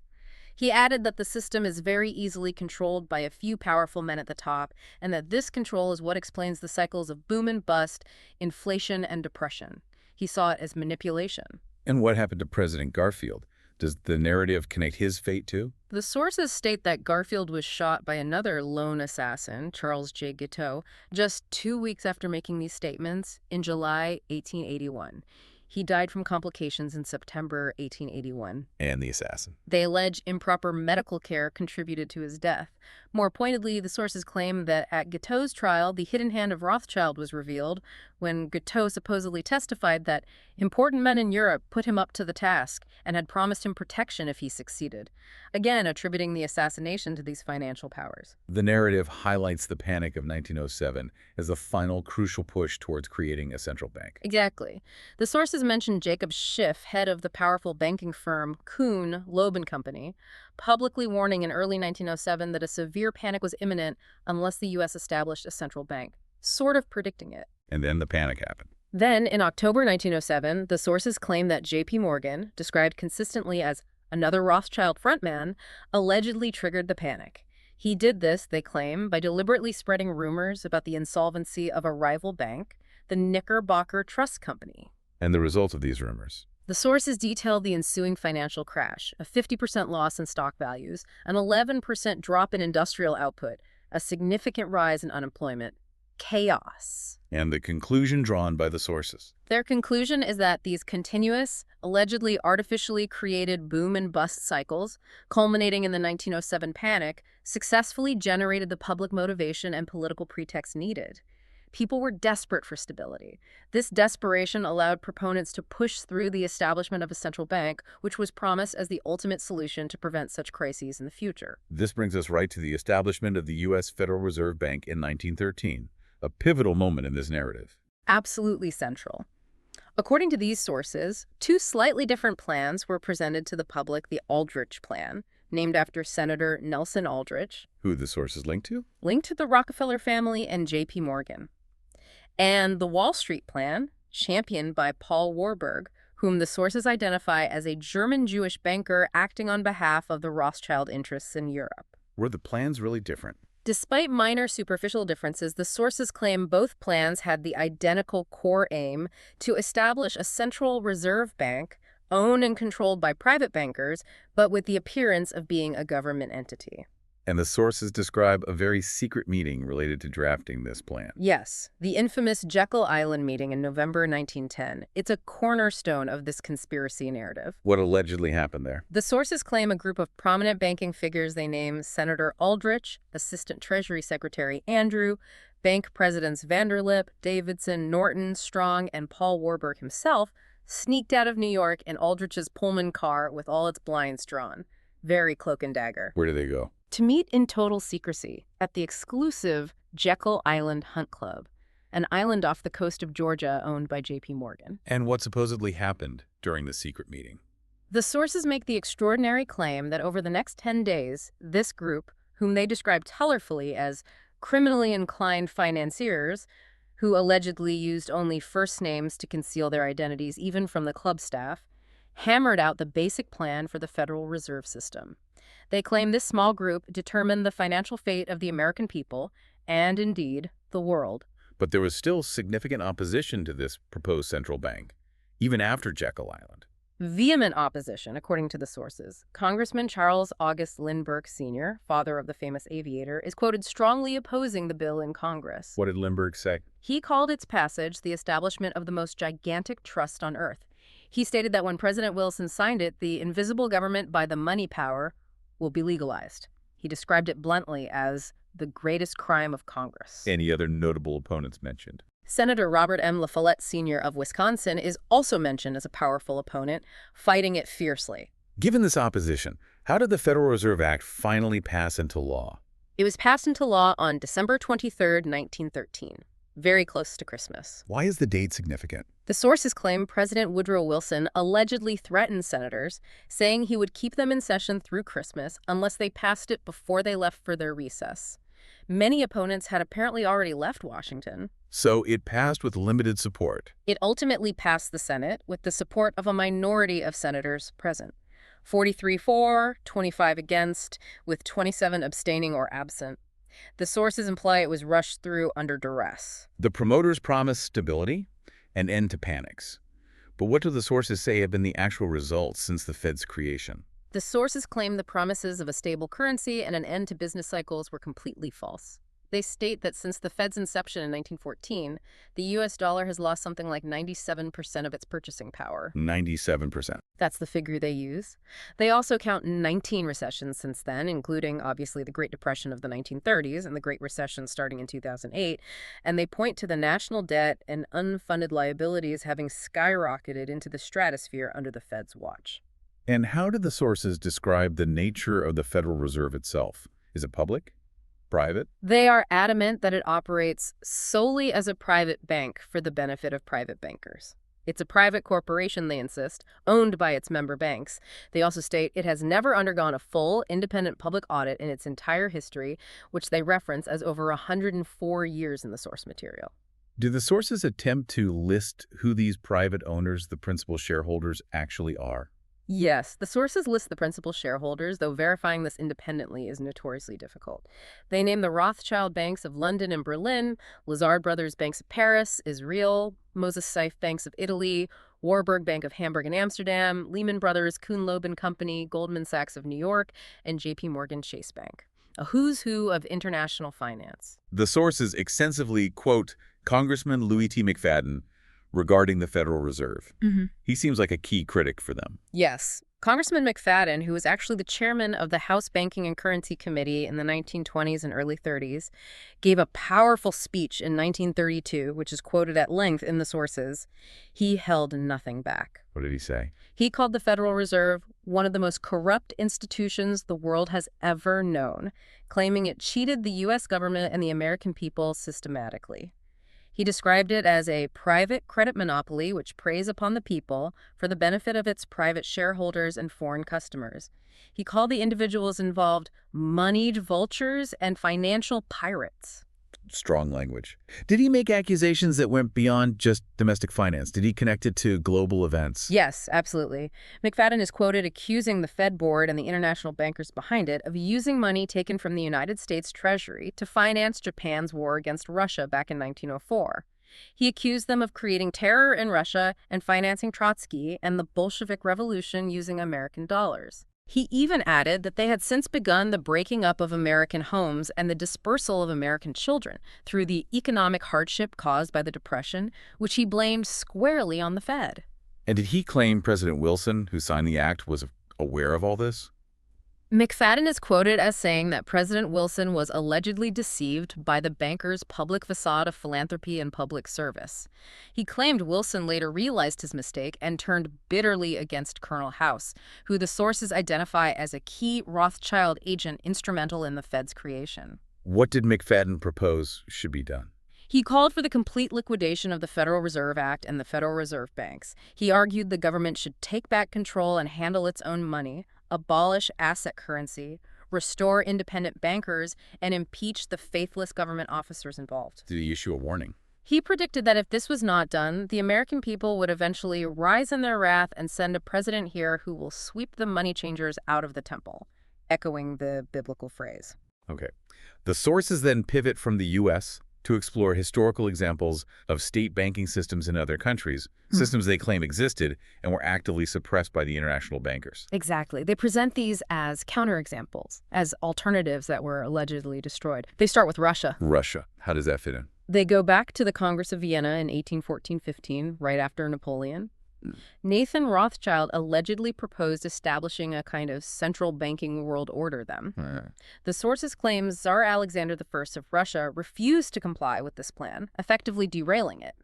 He added that the system is very easily controlled by a few powerful men at the top, and that this control is what explains the cycles of boom and bust, inflation and depression. He saw it as manipulation. And what happened to President Garfield? Does the narrative connect his fate too? The sources state that Garfield was shot by another lone assassin, Charles J. Guiteau, just 2 weeks after making these statements in July 1881. He died from complications in September 1881. And the assassin. They allege improper medical care contributed to his death. More pointedly, the sources claim that at Guiteau's trial, the hidden hand of Rothschild was revealed when Guiteau supposedly testified that important men in Europe put him up to the task and had promised him protection if he succeeded, again attributing the assassination to these financial powers. The narrative highlights the panic of 1907 as the final crucial push towards creating a central bank. Exactly. The sources mention Jacob Schiff, head of the powerful banking firm Kuhn, Loeb and Company, publicly warning in early 1907 that a severe panic was imminent unless the U.S. established a central bank, sort of predicting it. And then the panic happened. Then, in October 1907, the sources claim that J.P. Morgan, described consistently as another Rothschild frontman, allegedly triggered the panic. He did this, they claim, by deliberately spreading rumors about the insolvency of a rival bank, the Knickerbocker Trust Company. And the result of these rumors? The sources detail the ensuing financial crash, a 50% loss in stock values, an 11% drop in industrial output, a significant rise in unemployment, chaos. And the conclusion drawn by the sources? Their conclusion is that these continuous, allegedly artificially created boom and bust cycles, culminating in the 1907 panic, successfully generated the public motivation and political pretext needed. People were desperate for stability. This desperation allowed proponents to push through the establishment of a central bank, which was promised as the ultimate solution to prevent such crises in the future. This brings us right to the establishment of the U.S. Federal Reserve Bank in 1913, a pivotal moment in this narrative. Absolutely central. According to these sources, two slightly different plans were presented to the public: the Aldrich Plan, named after Senator Nelson Aldrich, Who the sources link to? linked to the Rockefeller family and J.P. Morgan, and the Wall Street Plan, championed by Paul Warburg, whom the sources identify as a German Jewish banker acting on behalf of the Rothschild interests in Europe. Were the plans really different? Despite minor superficial differences, the sources claim both plans had the identical core aim to establish a central reserve bank, owned and controlled by private bankers, but with the appearance of being a government entity. And the sources describe a very secret meeting related to drafting this plan. Yes, the infamous Jekyll Island meeting in November 1910. It's a cornerstone of this conspiracy narrative. What allegedly happened there? The sources claim a group of prominent banking figures they name Senator Aldrich, Assistant Treasury Secretary Andrew, bank presidents Vanderlip, Davidson, Norton, Strong, and Paul Warburg himself sneaked out of New York in Aldrich's Pullman car with all its blinds drawn. Very cloak and dagger. Where do they go? To meet in total secrecy at the exclusive Jekyll Island Hunt Club, an island off the coast of Georgia owned by J.P. Morgan. And what supposedly happened during the secret meeting? The sources make the extraordinary claim that over the next 10 days, this group, whom they describe colorfully as criminally inclined financiers, who allegedly used only first names to conceal their identities even from the club staff, hammered out the basic plan for the Federal Reserve System. They claim this small group determined the financial fate of the American people and, indeed, the world. But there was still significant opposition to this proposed central bank, even after Jekyll Island. Vehement opposition, according to the sources. Congressman Charles August Lindbergh Sr., father of the famous aviator, is quoted strongly opposing the bill in Congress. What did Lindbergh say? He called its passage the establishment of the most gigantic trust on earth. He stated that when President Wilson signed it, the invisible government by the money power will be legalized. He described it bluntly as the greatest crime of Congress. Any other notable opponents mentioned? Senator Robert M. La Follette Sr. of Wisconsin is also mentioned as a powerful opponent, fighting it fiercely. Given this opposition, how did the Federal Reserve Act finally pass into law? It was passed into law on December 23, 1913, very close to Christmas. Why is the date significant? The sources claim President Woodrow Wilson allegedly threatened senators, saying he would keep them in session through Christmas unless they passed it before they left for their recess. Many opponents had apparently already left Washington. So it passed with limited support. It ultimately passed the Senate with the support of a minority of senators present. 43 for, 25 against, with 27 abstaining or absent. The sources imply it was rushed through under duress. The promoters promised stability, an end to panics. But what do the sources say have been the actual results since the Fed's creation? The sources claim the promises of a stable currency and an end to business cycles were completely false. They state that since the Fed's inception in 1914, the U.S. dollar has lost something like 97% of its purchasing power. 97%. That's the figure they use. They also count 19 recessions since then, including, obviously, the Great Depression of the 1930s and the Great Recession starting in 2008, and they point to the national debt and unfunded liabilities having skyrocketed into the stratosphere under the Fed's watch. And how do the sources describe the nature of the Federal Reserve itself? Is it public? Private? They are adamant that it operates solely as a private bank for the benefit of private bankers. It's a private corporation, they insist, owned by its member banks. They also state it has never undergone a full, independent public audit in its entire history, which they reference as over 104 years in the source material. Do the sources attempt to list who these private owners, the principal shareholders, actually are? Yes, the sources list the principal shareholders, though verifying this independently is notoriously difficult. They name the Rothschild banks of London and Berlin, Lazard Brothers banks of Paris, Israel, Moses Saif banks of Italy, Warburg Bank of Hamburg and Amsterdam, Lehman Brothers, Kuhn Loeb and Company, Goldman Sachs of New York, and J.P. Morgan Chase Bank. A who's who of international finance. The sources extensively quote Congressman Louis T. McFadden regarding the Federal Reserve. He seems like a key critic for them. Yes. Congressman McFadden, who was actually the chairman of the House Banking and Currency Committee in the 1920s and early 30s, gave a powerful speech in 1932, which is quoted at length in the sources. He held nothing back. What did he say? He called the Federal Reserve one of the most corrupt institutions the world has ever known, claiming it cheated the U.S. government and the American people systematically. He described it as a private credit monopoly which preys upon the people for the benefit of its private shareholders and foreign customers. He called the individuals involved moneyed vultures and financial pirates. Strong language. Did he make accusations that went beyond just domestic finance? Did he connect it to global events? Yes, absolutely. McFadden is quoted accusing the Fed board and the international bankers behind it of using money taken from the United States Treasury to finance Japan's war against Russia back in 1904. He accused them of creating terror in Russia and financing Trotsky and the Bolshevik Revolution using American dollars. He even added that they had since begun the breaking up of American homes and the dispersal of American children through the economic hardship caused by the Depression, which he blamed squarely on the Fed. And did he claim President Wilson, who signed the act, was aware of all this? McFadden is quoted as saying that President Wilson was allegedly deceived by the bankers' public facade of philanthropy and public service. He claimed Wilson later realized his mistake and turned bitterly against Colonel House, who the sources identify as a key Rothschild agent instrumental in the Fed's creation. What did McFadden propose should be done? He called for the complete liquidation of the Federal Reserve Act and the Federal Reserve Banks. He argued the government should take back control and handle its own money, abolish asset currency, restore independent bankers, and impeach the faithless government officers involved. Did he issue a warning? He predicted that if this was not done, the American people would eventually rise in their wrath and send a president here who will sweep the money changers out of the temple, echoing the biblical phrase. Okay. The sources then pivot from the U.S. to explore historical examples of state banking systems in other countries, systems they claim existed and were actively suppressed by the international bankers. Exactly. They present these as counterexamples, as alternatives that were allegedly destroyed. They start with Russia. Russia. How does that fit in? They go back to the Congress of Vienna in 1814-15, right after Napoleon. Nathan Rothschild allegedly proposed establishing a kind of central banking world order then. The sources claim Tsar Alexander I of Russia refused to comply with this plan, effectively derailing it.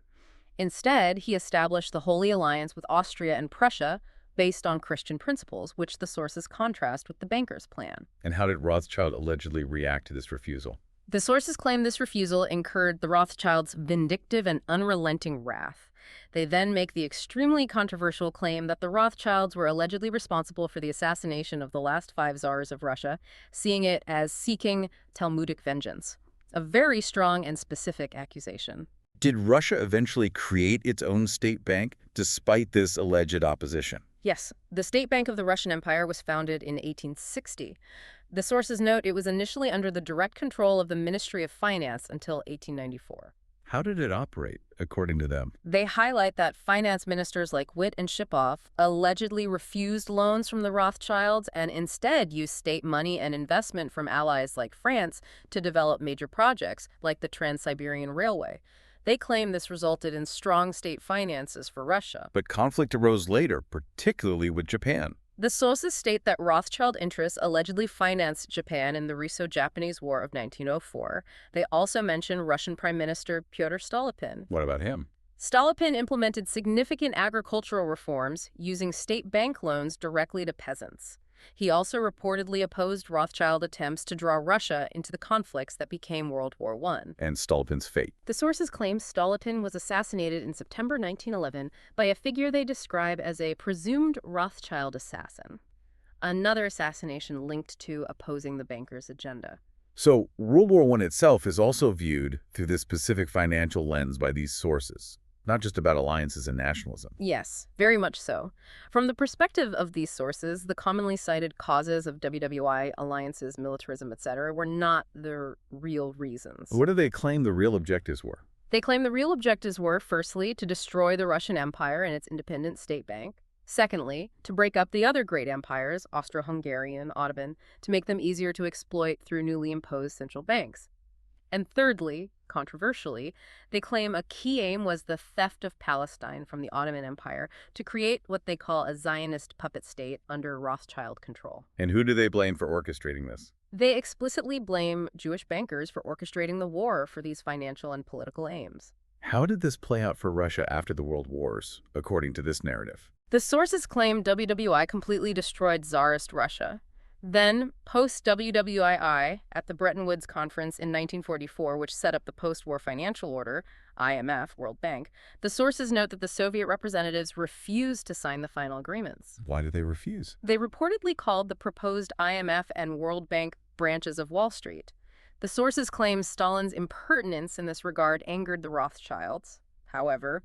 Instead, he established the Holy Alliance with Austria and Prussia based on Christian principles, which the sources contrast with the bankers' plan. And how did Rothschild allegedly react to this refusal? The sources claim this refusal incurred the Rothschilds' vindictive and unrelenting wrath. They then make the extremely controversial claim that the Rothschilds were allegedly responsible for the assassination of the last 5 czars of Russia, seeing it as seeking Talmudic vengeance. A very strong and specific accusation. Did Russia eventually create its own state bank despite this alleged opposition? Yes, the State Bank of the Russian Empire was founded in 1860. The sources note it was initially under the direct control of the Ministry of Finance until 1894. How did it operate, according to them? They highlight that finance ministers like Witt and Shipov allegedly refused loans from the Rothschilds and instead used state money and investment from allies like France to develop major projects like the Trans-Siberian Railway. They claim this resulted in strong state finances for Russia. But conflict arose later, particularly with Japan. The sources state that Rothschild interests allegedly financed Japan in the Russo-Japanese War of 1904. They also mention Russian Prime Minister Pyotr Stolypin. What about him? Stolypin implemented significant agricultural reforms using state bank loans directly to peasants. He also reportedly opposed Rothschild attempts to draw Russia into the conflicts that became World War I. And Stolypin's fate. The sources claim Stolypin was assassinated in September 1911 by a figure they describe as a presumed Rothschild assassin. Another assassination linked to opposing the bankers' agenda. So, World War I itself is also viewed through this specific financial lens by these sources. Not just about alliances and nationalism. Yes, very much so. From the perspective of these sources, the commonly cited causes of WWI, alliances, militarism, etc., were not the real reasons. What do they claim the real objectives were? They claim the real objectives were, firstly, to destroy the Russian Empire and its independent state bank. Secondly, to break up the other great empires, Austro-Hungarian, Ottoman, to make them easier to exploit through newly imposed central banks. And thirdly, controversially, they claim a key aim was the theft of Palestine from the Ottoman Empire to create what they call a Zionist puppet state under Rothschild control. And who do they blame for orchestrating this? They explicitly blame Jewish bankers for orchestrating the war for these financial and political aims. How did this play out for Russia after the World Wars, according to this narrative? The sources claim WWI completely destroyed Tsarist Russia. Then, post-WWII, at the Bretton Woods Conference in 1944, which set up the post-war financial order, IMF, World Bank, the sources note that the Soviet representatives refused to sign the final agreements. Why did they refuse? They reportedly called the proposed IMF and World Bank branches of Wall Street. The sources claim Stalin's impertinence in this regard angered the Rothschilds. However,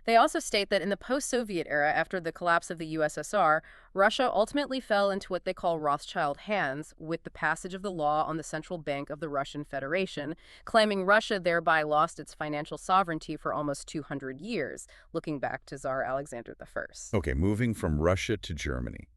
they also state that in the post-Soviet era, after the collapse of the USSR, Russia ultimately fell into what they call Rothschild hands with the passage of the law on the Central Bank of the Russian Federation, claiming Russia thereby lost its financial sovereignty for almost 200 years, looking back to Tsar Alexander I. Okay, moving from Russia to Germany.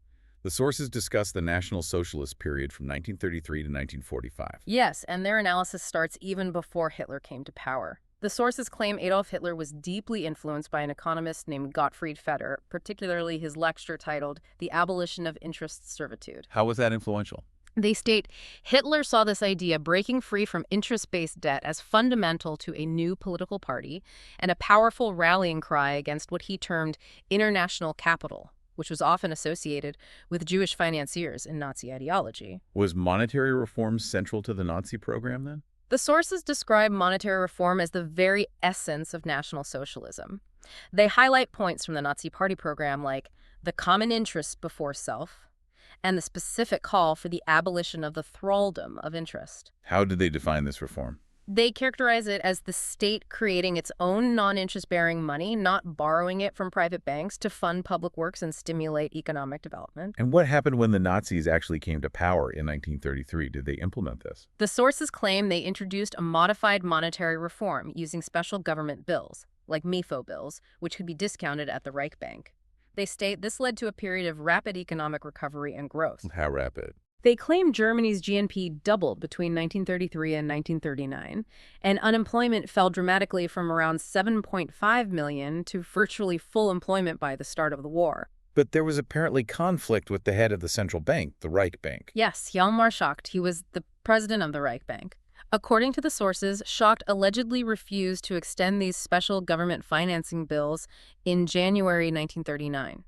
The sources discuss the National Socialist period from 1933 to 1945. Yes, and their analysis starts even before Hitler came to power. The sources claim Adolf Hitler was deeply influenced by an economist named Gottfried Feder, particularly his lecture titled The Abolition of Interest Servitude. How was that influential? They state Hitler saw this idea breaking free from interest-based debt as fundamental to a new political party and a powerful rallying cry against what he termed international capital, which was often associated with Jewish financiers in Nazi ideology. Was monetary reform central to the Nazi program then? The sources describe monetary reform as the very essence of National Socialism. They highlight points from the Nazi Party program like the common interest before self and the specific call for the abolition of the thraldom of interest. How did they define this reform? They characterize it as the state creating its own non-interest-bearing money, not borrowing it from private banks to fund public works and stimulate economic development. And what happened when the Nazis actually came to power in 1933? Did they implement this? The sources claim they introduced a modified monetary reform using special government bills, like MIFO bills, which could be discounted at the Reich Bank. They state this led to a period of rapid economic recovery and growth. How rapid? They claim Germany's GNP doubled between 1933 and 1939, and unemployment fell dramatically from around 7.5 million to virtually full employment by the start of the war. But there was apparently conflict with the head of the central bank, the Reich Bank. Yes, Hjalmar Schacht, he was the president of the Reich Bank. According to the sources, Schacht allegedly refused to extend these special government financing bills in January 1939.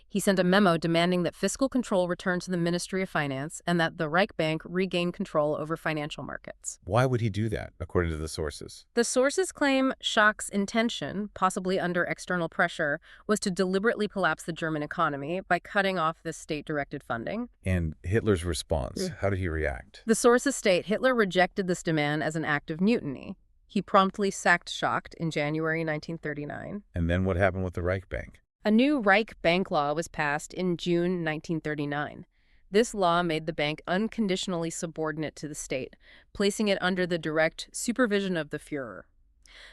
He sent a memo demanding that fiscal control return to the Ministry of Finance and that the Reich Bank regain control over financial markets. Why would he do that, according to the sources? The sources claim Schacht's intention, possibly under external pressure, was to deliberately collapse the German economy by cutting off this state-directed funding. And Hitler's response, how did he react? The sources state Hitler rejected this demand as an act of mutiny. He promptly sacked Schacht in January 1939. And then what happened with the Reich Bank? A new Reich Bank law was passed in June 1939. This law made the bank unconditionally subordinate to the state, placing it under the direct supervision of the Führer.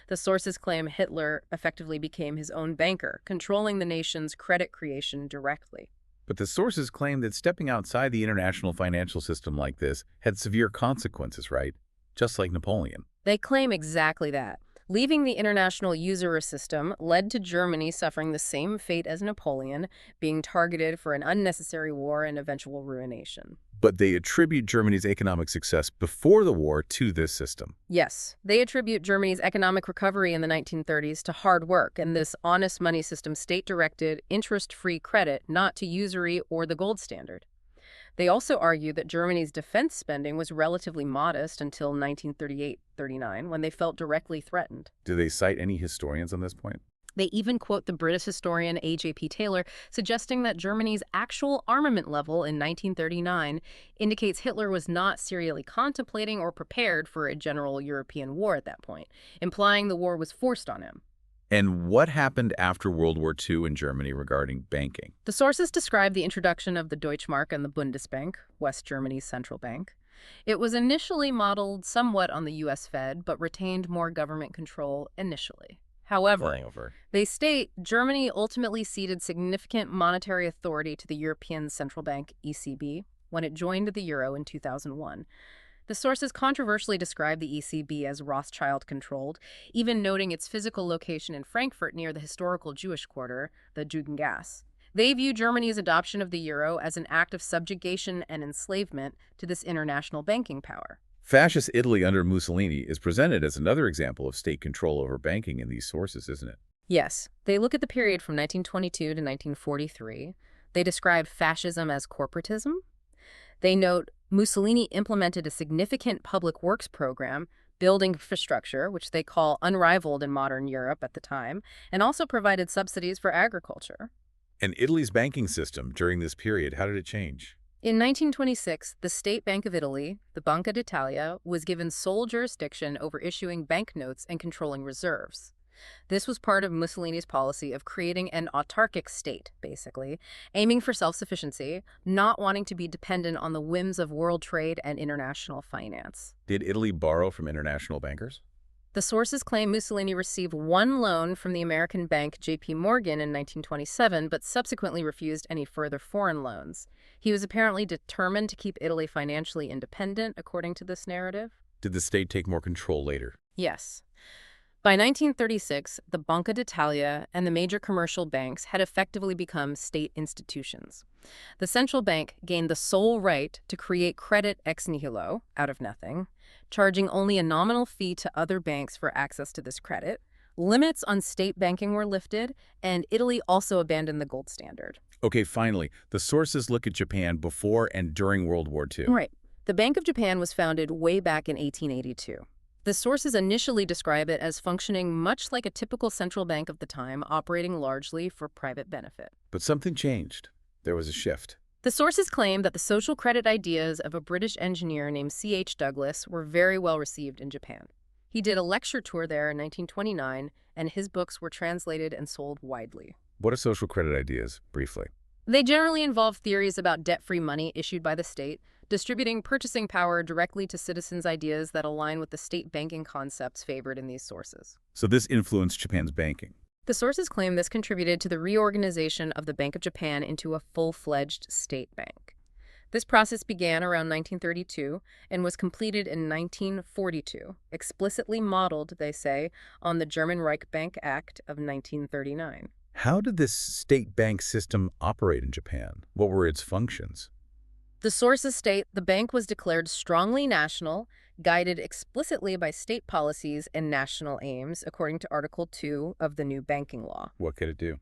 The sources claim Hitler effectively became his own banker, controlling the nation's credit creation directly. But the sources claim that stepping outside the international financial system like this had severe consequences, right? Just like Napoleon. They claim exactly that. Leaving the international usurer system led to Germany suffering the same fate as Napoleon, being targeted for an unnecessary war and eventual ruination. But they attribute Germany's economic success before the war to this system. Yes, they attribute Germany's economic recovery in the 1930s to hard work and this honest money system state-directed, interest-free credit, not to usury or the gold standard. They also argue that Germany's defense spending was relatively modest until 1938-39, when they felt directly threatened. Do they cite any historians on this point? They even quote the British historian A.J.P. Taylor, suggesting that Germany's actual armament level in 1939 indicates Hitler was not serially contemplating or prepared for a general European war at that point, implying the war was forced on him. And what happened after World War II in Germany regarding banking? The sources describe the introduction of the Deutschmark and the Bundesbank, West Germany's central bank. It was initially modeled somewhat on the U.S. Fed, but retained more government control initially. However, they state Germany ultimately ceded significant monetary authority to the European Central Bank, ECB, when it joined the euro in 2001. The sources controversially describe the ECB as Rothschild-controlled, even noting its physical location in Frankfurt near the historical Jewish quarter, the Judengasse. They view Germany's adoption of the euro as an act of subjugation and enslavement to this international banking power. Fascist Italy under Mussolini is presented as another example of state control over banking in these sources, isn't it? Yes, they look at the period from 1922 to 1943. They describe fascism as corporatism. They note Mussolini implemented a significant public works program, building infrastructure, which they call unrivaled in modern Europe at the time, and also provided subsidies for agriculture. And Italy's banking system during this period, how did it change? In 1926, the State Bank of Italy, the Banca d'Italia, was given sole jurisdiction over issuing banknotes and controlling reserves. This was part of Mussolini's policy of creating an autarkic state, basically, aiming for self-sufficiency, not wanting to be dependent on the whims of world trade and international finance. Did Italy borrow from international bankers? The sources claim Mussolini received one loan from the American bank J.P. Morgan in 1927, but subsequently refused any further foreign loans. He was apparently determined to keep Italy financially independent, according to this narrative. Did the state take more control later? Yes. By 1936, the Banca d'Italia and the major commercial banks had effectively become state institutions. The central bank gained the sole right to create credit ex nihilo, out of nothing, charging only a nominal fee to other banks for access to this credit. Limits on state banking were lifted, and Italy also abandoned the gold standard. Okay, finally, the sources look at Japan before and during World War II. Right. The Bank of Japan was founded way back in 1882. The sources initially describe it as functioning much like a typical central bank of the time, operating largely for private benefit. But something changed. There was a shift. The sources claim that the social credit ideas of a British engineer named C.H. Douglas were very well received in Japan. He did a lecture tour there in 1929, and his books were translated and sold widely. What are social credit ideas, briefly? They generally involve theories about debt-free money issued by the state, distributing purchasing power directly to citizens' ideas that align with the state banking concepts favored in these sources. So this influenced Japan's banking. The sources claim this contributed to the reorganization of the Bank of Japan into a full-fledged state bank. This process began around 1932 and was completed in 1942, explicitly modeled, they say, on the German Reich Bank Act of 1939. How did this state bank system operate in Japan? What were its functions? The sources state the bank was declared strongly national, guided explicitly by state policies and national aims, according to Article 2 of the new banking law. What could it do?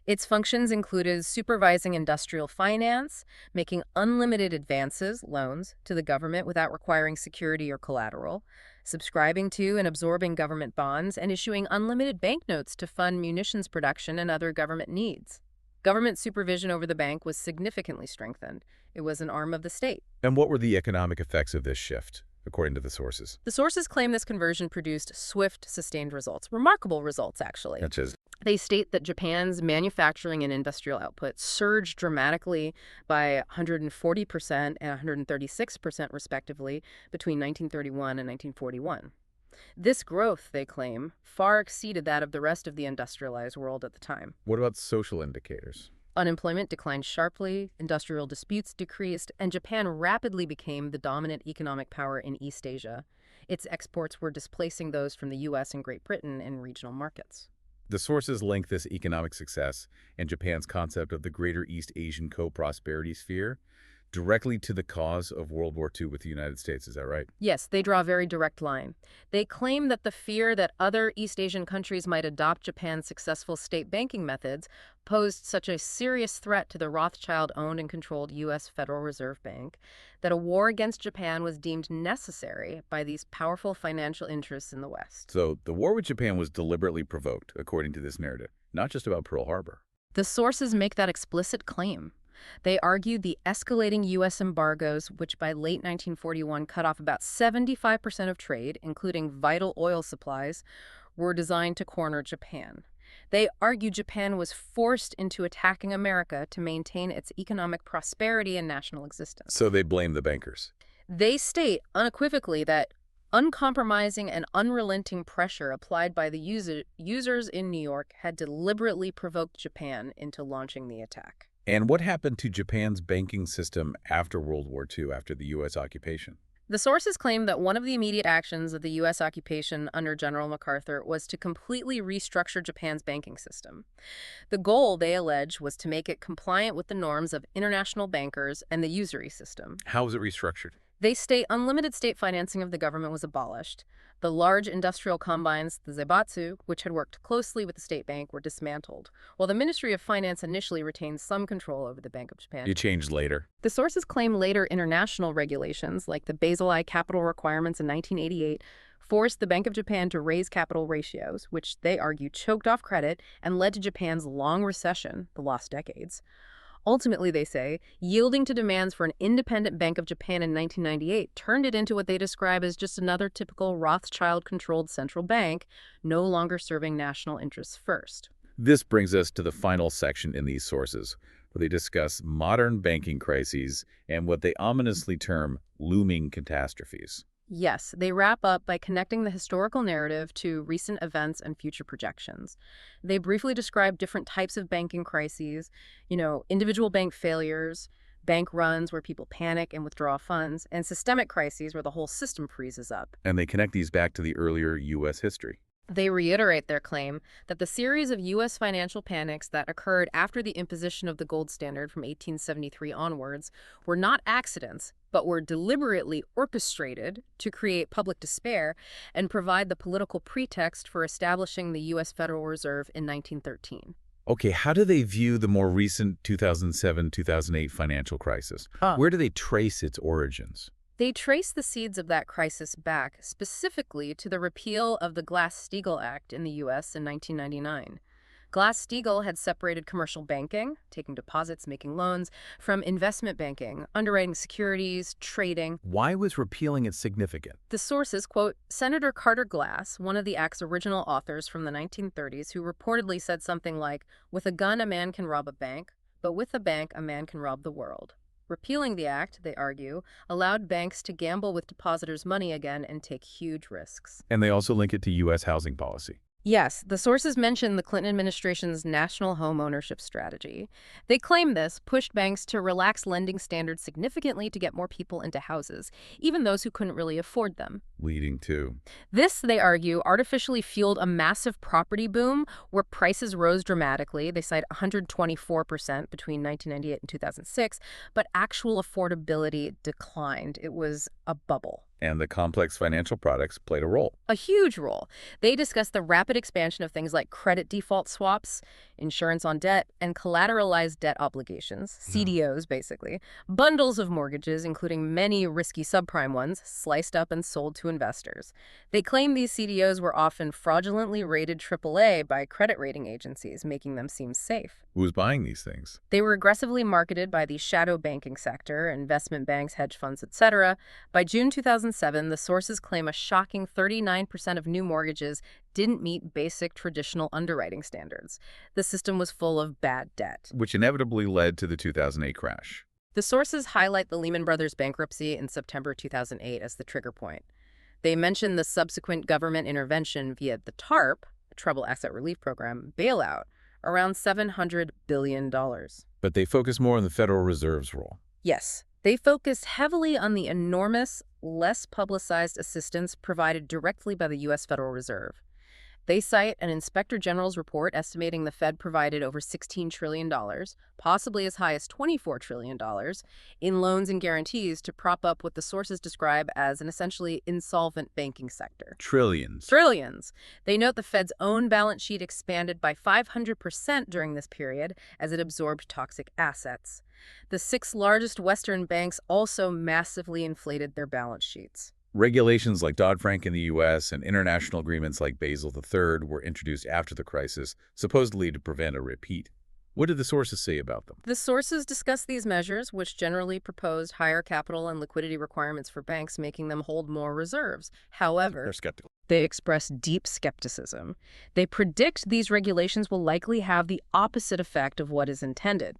Its functions included supervising industrial finance, making unlimited advances, loans, to the government without requiring security or collateral, subscribing to and absorbing government bonds, and issuing unlimited banknotes to fund munitions production and other government needs. Government supervision over the bank was significantly strengthened. It was an arm of the state. And what were the economic effects of this shift, according to the sources? The sources claim this conversion produced swift, sustained results. Remarkable results, actually. Such as? They state that Japan's manufacturing and industrial output surged dramatically by 140% and 136%, respectively, between 1931 and 1941. This growth, they claim, far exceeded that of the rest of the industrialized world at the time. What about social indicators? Unemployment declined sharply, industrial disputes decreased, and Japan rapidly became the dominant economic power in East Asia. Its exports were displacing those from the U.S. and Great Britain in regional markets. The sources link this economic success and Japan's concept of the Greater East Asian Co-Prosperity Sphere directly to the cause of World War II with the United States. Is that right? Yes, they draw a very direct line. They claim that the fear that other East Asian countries might adopt Japan's successful state banking methods posed such a serious threat to the Rothschild-owned and controlled U.S. Federal Reserve Bank that a war against Japan was deemed necessary by these powerful financial interests in the West. So the war with Japan was deliberately provoked, according to this narrative, not just about Pearl Harbor. The sources make that explicit claim. They argued the escalating U.S. embargoes, which by late 1941 cut off about 75% of trade, including vital oil supplies, were designed to corner Japan. They argued Japan was forced into attacking America to maintain its economic prosperity and national existence. So they blame the bankers. They state unequivocally that uncompromising and unrelenting pressure applied by the users in New York had deliberately provoked Japan into launching the attack. And what happened to Japan's banking system after World War II, after the U.S. occupation? The sources claim that one of the immediate actions of the U.S. occupation under General MacArthur was to completely restructure Japan's banking system. The goal, they allege, was to make it compliant with the norms of international bankers and the usury system. How was it restructured? They state unlimited state financing of the government was abolished. The large industrial combines, the zaibatsu, which had worked closely with the state bank, were dismantled, while the Ministry of Finance initially retained some control over the Bank of Japan. It changed later. The sources claim later international regulations, like the Basel I capital requirements in 1988, forced the Bank of Japan to raise capital ratios, which they argue choked off credit and led to Japan's long recession, the lost decades. Ultimately, they say, yielding to demands for an independent Bank of Japan in 1998 turned it into what they describe as just another typical Rothschild-controlled central bank, no longer serving national interests first. This brings us to the final section in these sources, where they discuss modern banking crises and what they ominously term looming catastrophes. Yes, they wrap up by connecting the historical narrative to recent events and future projections. They briefly describe different types of banking crises, individual bank failures, bank runs where people panic and withdraw funds, and systemic crises where the whole system freezes up. And they connect these back to the earlier U.S. history. They reiterate their claim that the series of U.S. financial panics that occurred after the imposition of the gold standard from 1873 onwards were not accidents, but were deliberately orchestrated to create public despair and provide the political pretext for establishing the U.S. Federal Reserve in 1913. Okay, how do they view the more recent 2007-2008 financial crisis? Where do they trace its origins? They trace the seeds of that crisis back specifically to the repeal of the Glass-Steagall Act in the U.S. in 1999. Glass-Steagall had separated commercial banking, taking deposits, making loans, from investment banking, underwriting securities, trading. Why was repealing it significant? The sources quote Senator Carter Glass, one of the act's original authors from the 1930s, who reportedly said something like, "With a gun, a man can rob a bank, but with a bank, a man can rob the world." Repealing the act, they argue, allowed banks to gamble with depositors' money again and take huge risks. And they also link it to U.S. housing policy. Yes, the sources mention the Clinton administration's national home ownership strategy. They claim this pushed banks to relax lending standards significantly to get more people into houses, even those who couldn't really afford them. Leading to? This, they argue, artificially fueled a massive property boom where prices rose dramatically. They cite 124% between 1998 and 2006, but actual affordability declined. It was a bubble. And the complex financial products played a role. A huge role. They discuss the rapid expansion of things like credit default swaps, insurance on debt, and collateralized debt obligations, CDOs basically, bundles of mortgages, including many risky subprime ones, sliced up and sold to investors. They claim these CDOs were often fraudulently rated AAA by credit rating agencies, making them seem safe. Who was buying these things? They were aggressively marketed by the shadow banking sector, investment banks, hedge funds, etc. By June 2007, the sources claim a shocking 39% of new mortgages didn't meet basic traditional underwriting standards. The system was full of bad debt, Which inevitably led to the 2008 crash. The sources highlight the Lehman Brothers bankruptcy in September 2008 as the trigger point. They mention the subsequent government intervention via the TARP, the Trouble Asset Relief Program, bailout, around $700 billion. But they focus more on the Federal Reserve's role. Yes, they focused heavily on the enormous, less publicized assistance provided directly by the U.S. Federal Reserve. They cite an Inspector General's report estimating the Fed provided over $16 trillion, possibly as high as $24 trillion, in loans and guarantees to prop up what the sources describe as an essentially insolvent banking sector. Trillions. Trillions. They note the Fed's own balance sheet expanded by 500% during this period as it absorbed toxic assets. The 6 largest Western banks also massively inflated their balance sheets. Regulations like Dodd-Frank in the U.S. and international agreements like Basel III were introduced after the crisis, supposedly to prevent a repeat. What did the sources say about them? The sources discuss these measures, which generally proposed higher capital and liquidity requirements for banks, making them hold more reserves. However, They're skeptical. they express deep skepticism. They predict these regulations will likely have the opposite effect of what is intended.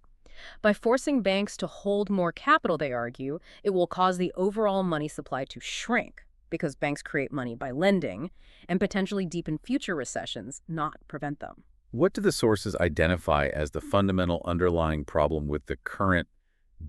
By forcing banks to hold more capital, they argue, it will cause the overall money supply to shrink because banks create money by lending and potentially deepen future recessions, not prevent them. What do the sources identify as the fundamental underlying problem with the current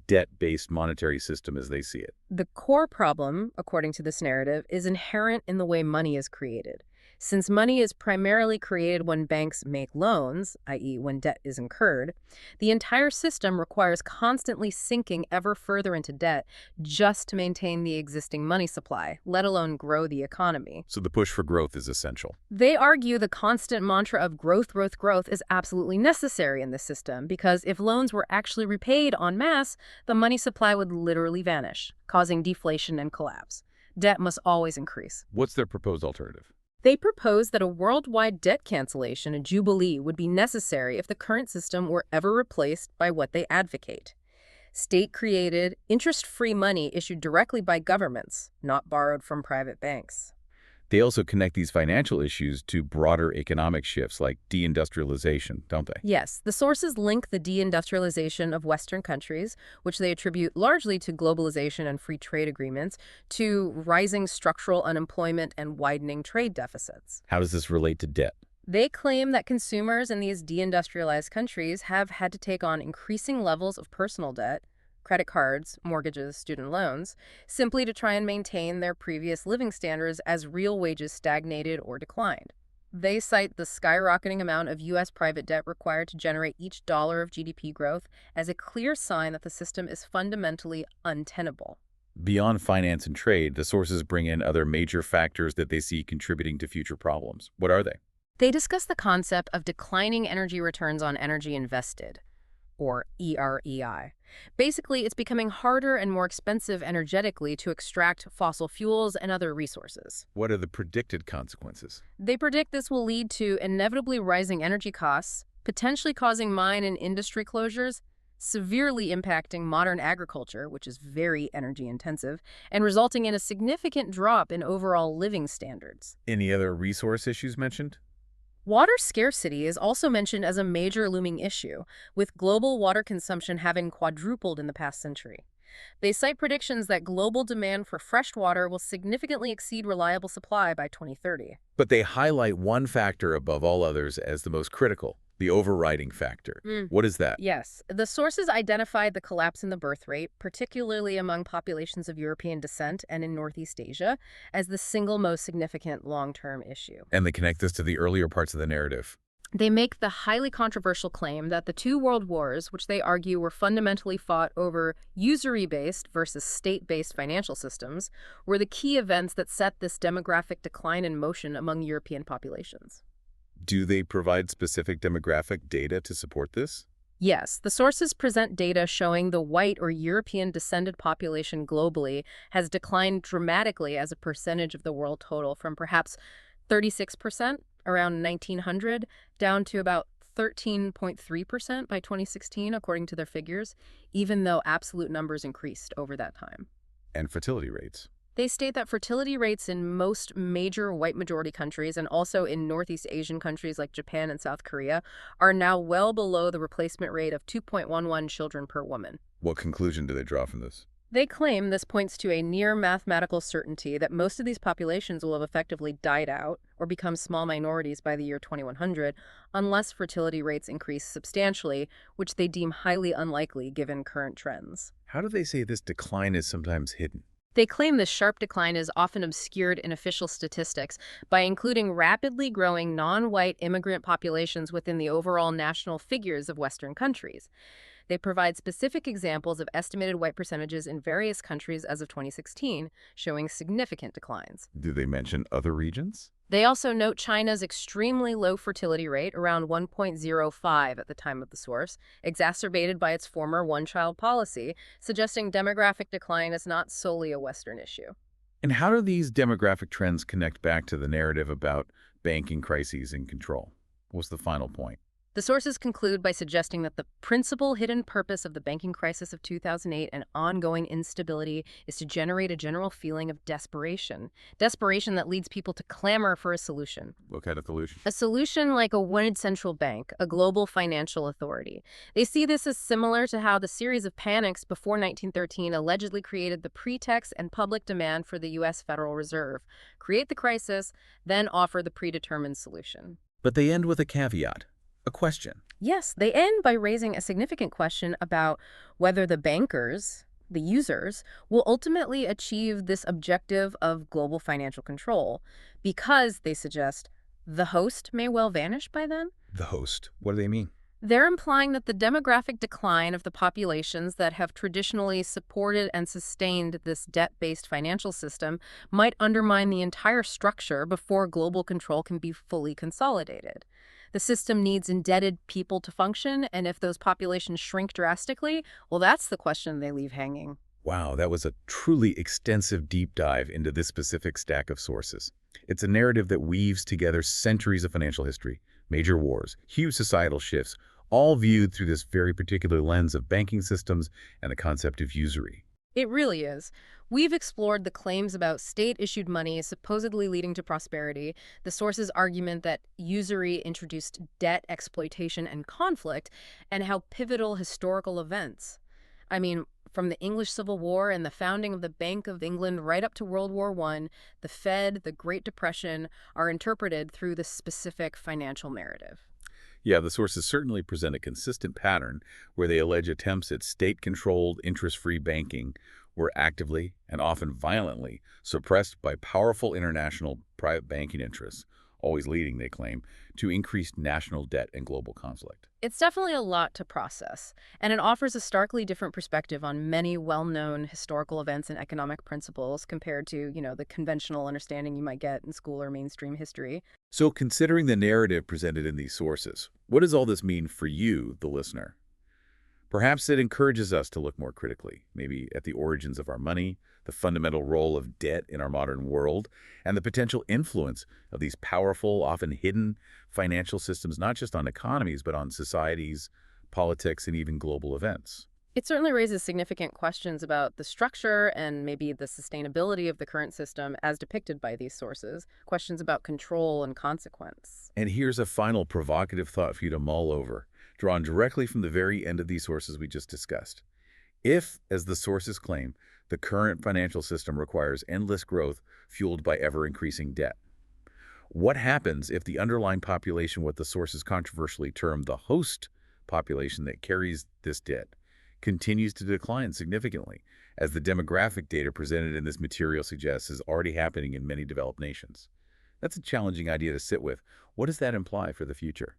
debt-based monetary system as they see it? The core problem, according to this narrative, is inherent in the way money is created. Since money is primarily created when banks make loans, i.e. when debt is incurred, the entire system requires constantly sinking ever further into debt just to maintain the existing money supply, let alone grow the economy. So the push for growth is essential. They argue the constant mantra of growth, growth, growth is absolutely necessary in this system because if loans were actually repaid en masse, the money supply would literally vanish, causing deflation and collapse. Debt must always increase. What's their proposed alternative? They propose that a worldwide debt cancellation, a jubilee, would be necessary if the current system were ever replaced by what they advocate. State-created, interest-free money issued directly by governments, not borrowed from private banks. They also connect these financial issues to broader economic shifts like deindustrialization, don't they? Yes, the sources link the deindustrialization of Western countries, which they attribute largely to globalization and free trade agreements, to rising structural unemployment and widening trade deficits. How does this relate to debt? They claim that consumers in these deindustrialized countries have had to take on increasing levels of personal debt, credit cards, mortgages, student loans, simply to try and maintain their previous living standards as real wages stagnated or declined. They cite the skyrocketing amount of U.S. private debt required to generate each dollar of GDP growth as a clear sign that the system is fundamentally untenable. Beyond finance and trade, the sources bring in other major factors that they see contributing to future problems. What are they? They discuss the concept of declining energy returns on energy invested, or EREI. Basically, it's becoming harder and more expensive energetically to extract fossil fuels and other resources. What are the predicted consequences? They predict this will lead to inevitably rising energy costs, potentially causing mine and industry closures, severely impacting modern agriculture, which is very energy intensive, and resulting in a significant drop in overall living standards. Any other resource issues mentioned? Water scarcity is also mentioned as a major looming issue, with global water consumption having quadrupled in the past century. They cite predictions that global demand for fresh water will significantly exceed reliable supply by 2030. But they highlight one factor above all others as the most critical, the overriding factor. What is that? Yes, the sources identified the collapse in the birth rate, particularly among populations of European descent and in Northeast Asia, as the single most significant long-term issue. And they connect this to the earlier parts of the narrative. They make the highly controversial claim that the two world wars, which they argue were fundamentally fought over usury-based versus state-based financial systems, were the key events that set this demographic decline in motion among European populations. Do they provide specific demographic data to support this? Yes, the sources present data showing the white or European descended population globally has declined dramatically as a percentage of the world total from perhaps 36% around 1900 down to about 13.3% by 2016, according to their figures, even though absolute numbers increased over that time. And fertility rates. They state that fertility rates in most major white majority countries and also in Northeast Asian countries like Japan and South Korea are now well below the replacement rate of 2.11 children per woman. What conclusion do they draw from this? They claim this points to a near mathematical certainty that most of these populations will have effectively died out or become small minorities by the year 2100 unless fertility rates increase substantially, which they deem highly unlikely given current trends. How do they say this decline is sometimes hidden? They claim this sharp decline is often obscured in official statistics by including rapidly growing non-white immigrant populations within the overall national figures of Western countries. They provide specific examples of estimated white percentages in various countries as of 2016, showing significant declines. Do they mention other regions? They also note China's extremely low fertility rate, around 1.05 at the time of the source, exacerbated by its former one-child policy, suggesting demographic decline is not solely a Western issue. And how do these demographic trends connect back to the narrative about banking crises and control? What's the final point? The sources conclude by suggesting that the principal hidden purpose of the banking crisis of 2008 and ongoing instability is to generate a general feeling of desperation. Desperation that leads people to clamor for a solution. What kind of solution? A solution like a wanted central bank, a global financial authority. They see this as similar to how the series of panics before 1913 allegedly created the pretext and public demand for the U.S. Federal Reserve. Create the crisis, then offer the predetermined solution. But they end with a caveat. A question. Yes, they end by raising a significant question about whether the bankers, the users, will ultimately achieve this objective of global financial control because, they suggest, the host may well vanish by then? The host. What do they mean? They're implying that the demographic decline of the populations that have traditionally supported and sustained this debt-based financial system might undermine the entire structure before global control can be fully consolidated. The system needs indebted people to function, and if those populations shrink drastically, well, that's the question they leave hanging. Wow, that was a truly extensive deep dive into this specific stack of sources. It's a narrative that weaves together centuries of financial history, major wars, huge societal shifts, all viewed through this very particular lens of banking systems and the concept of usury. It really is. We've explored the claims about state-issued money supposedly leading to prosperity, the source's argument that usury introduced debt, exploitation, and conflict, and how pivotal historical events. I mean, from the English Civil War and the founding of the Bank of England right up to World War I, the Fed, the Great Depression are interpreted through this specific financial narrative. Yeah, the sources certainly present a consistent pattern where they allege attempts at state-controlled, interest-free banking were actively and often violently suppressed by powerful international private banking interests, always leading, they claim, to increased national debt and global conflict. It's definitely a lot to process, and it offers a starkly different perspective on many well-known historical events and economic principles compared to, the conventional understanding you might get in school or mainstream history. So considering the narrative presented in these sources, what does all this mean for you, the listener? Perhaps it encourages us to look more critically, maybe at the origins of our money, the fundamental role of debt in our modern world, and the potential influence of these powerful, often hidden financial systems, not just on economies, but on societies, politics, and even global events. It certainly raises significant questions about the structure and maybe the sustainability of the current system as depicted by these sources, questions about control and consequence. And here's a final provocative thought for you to mull over, drawn directly from the very end of these sources we just discussed. If, as the sources claim, the current financial system requires endless growth fueled by ever-increasing debt, what happens if the underlying population, what the sources controversially term the host population that carries this debt, continues to decline significantly, as the demographic data presented in this material suggests is already happening in many developed nations? That's a challenging idea to sit with. What does that imply for the future?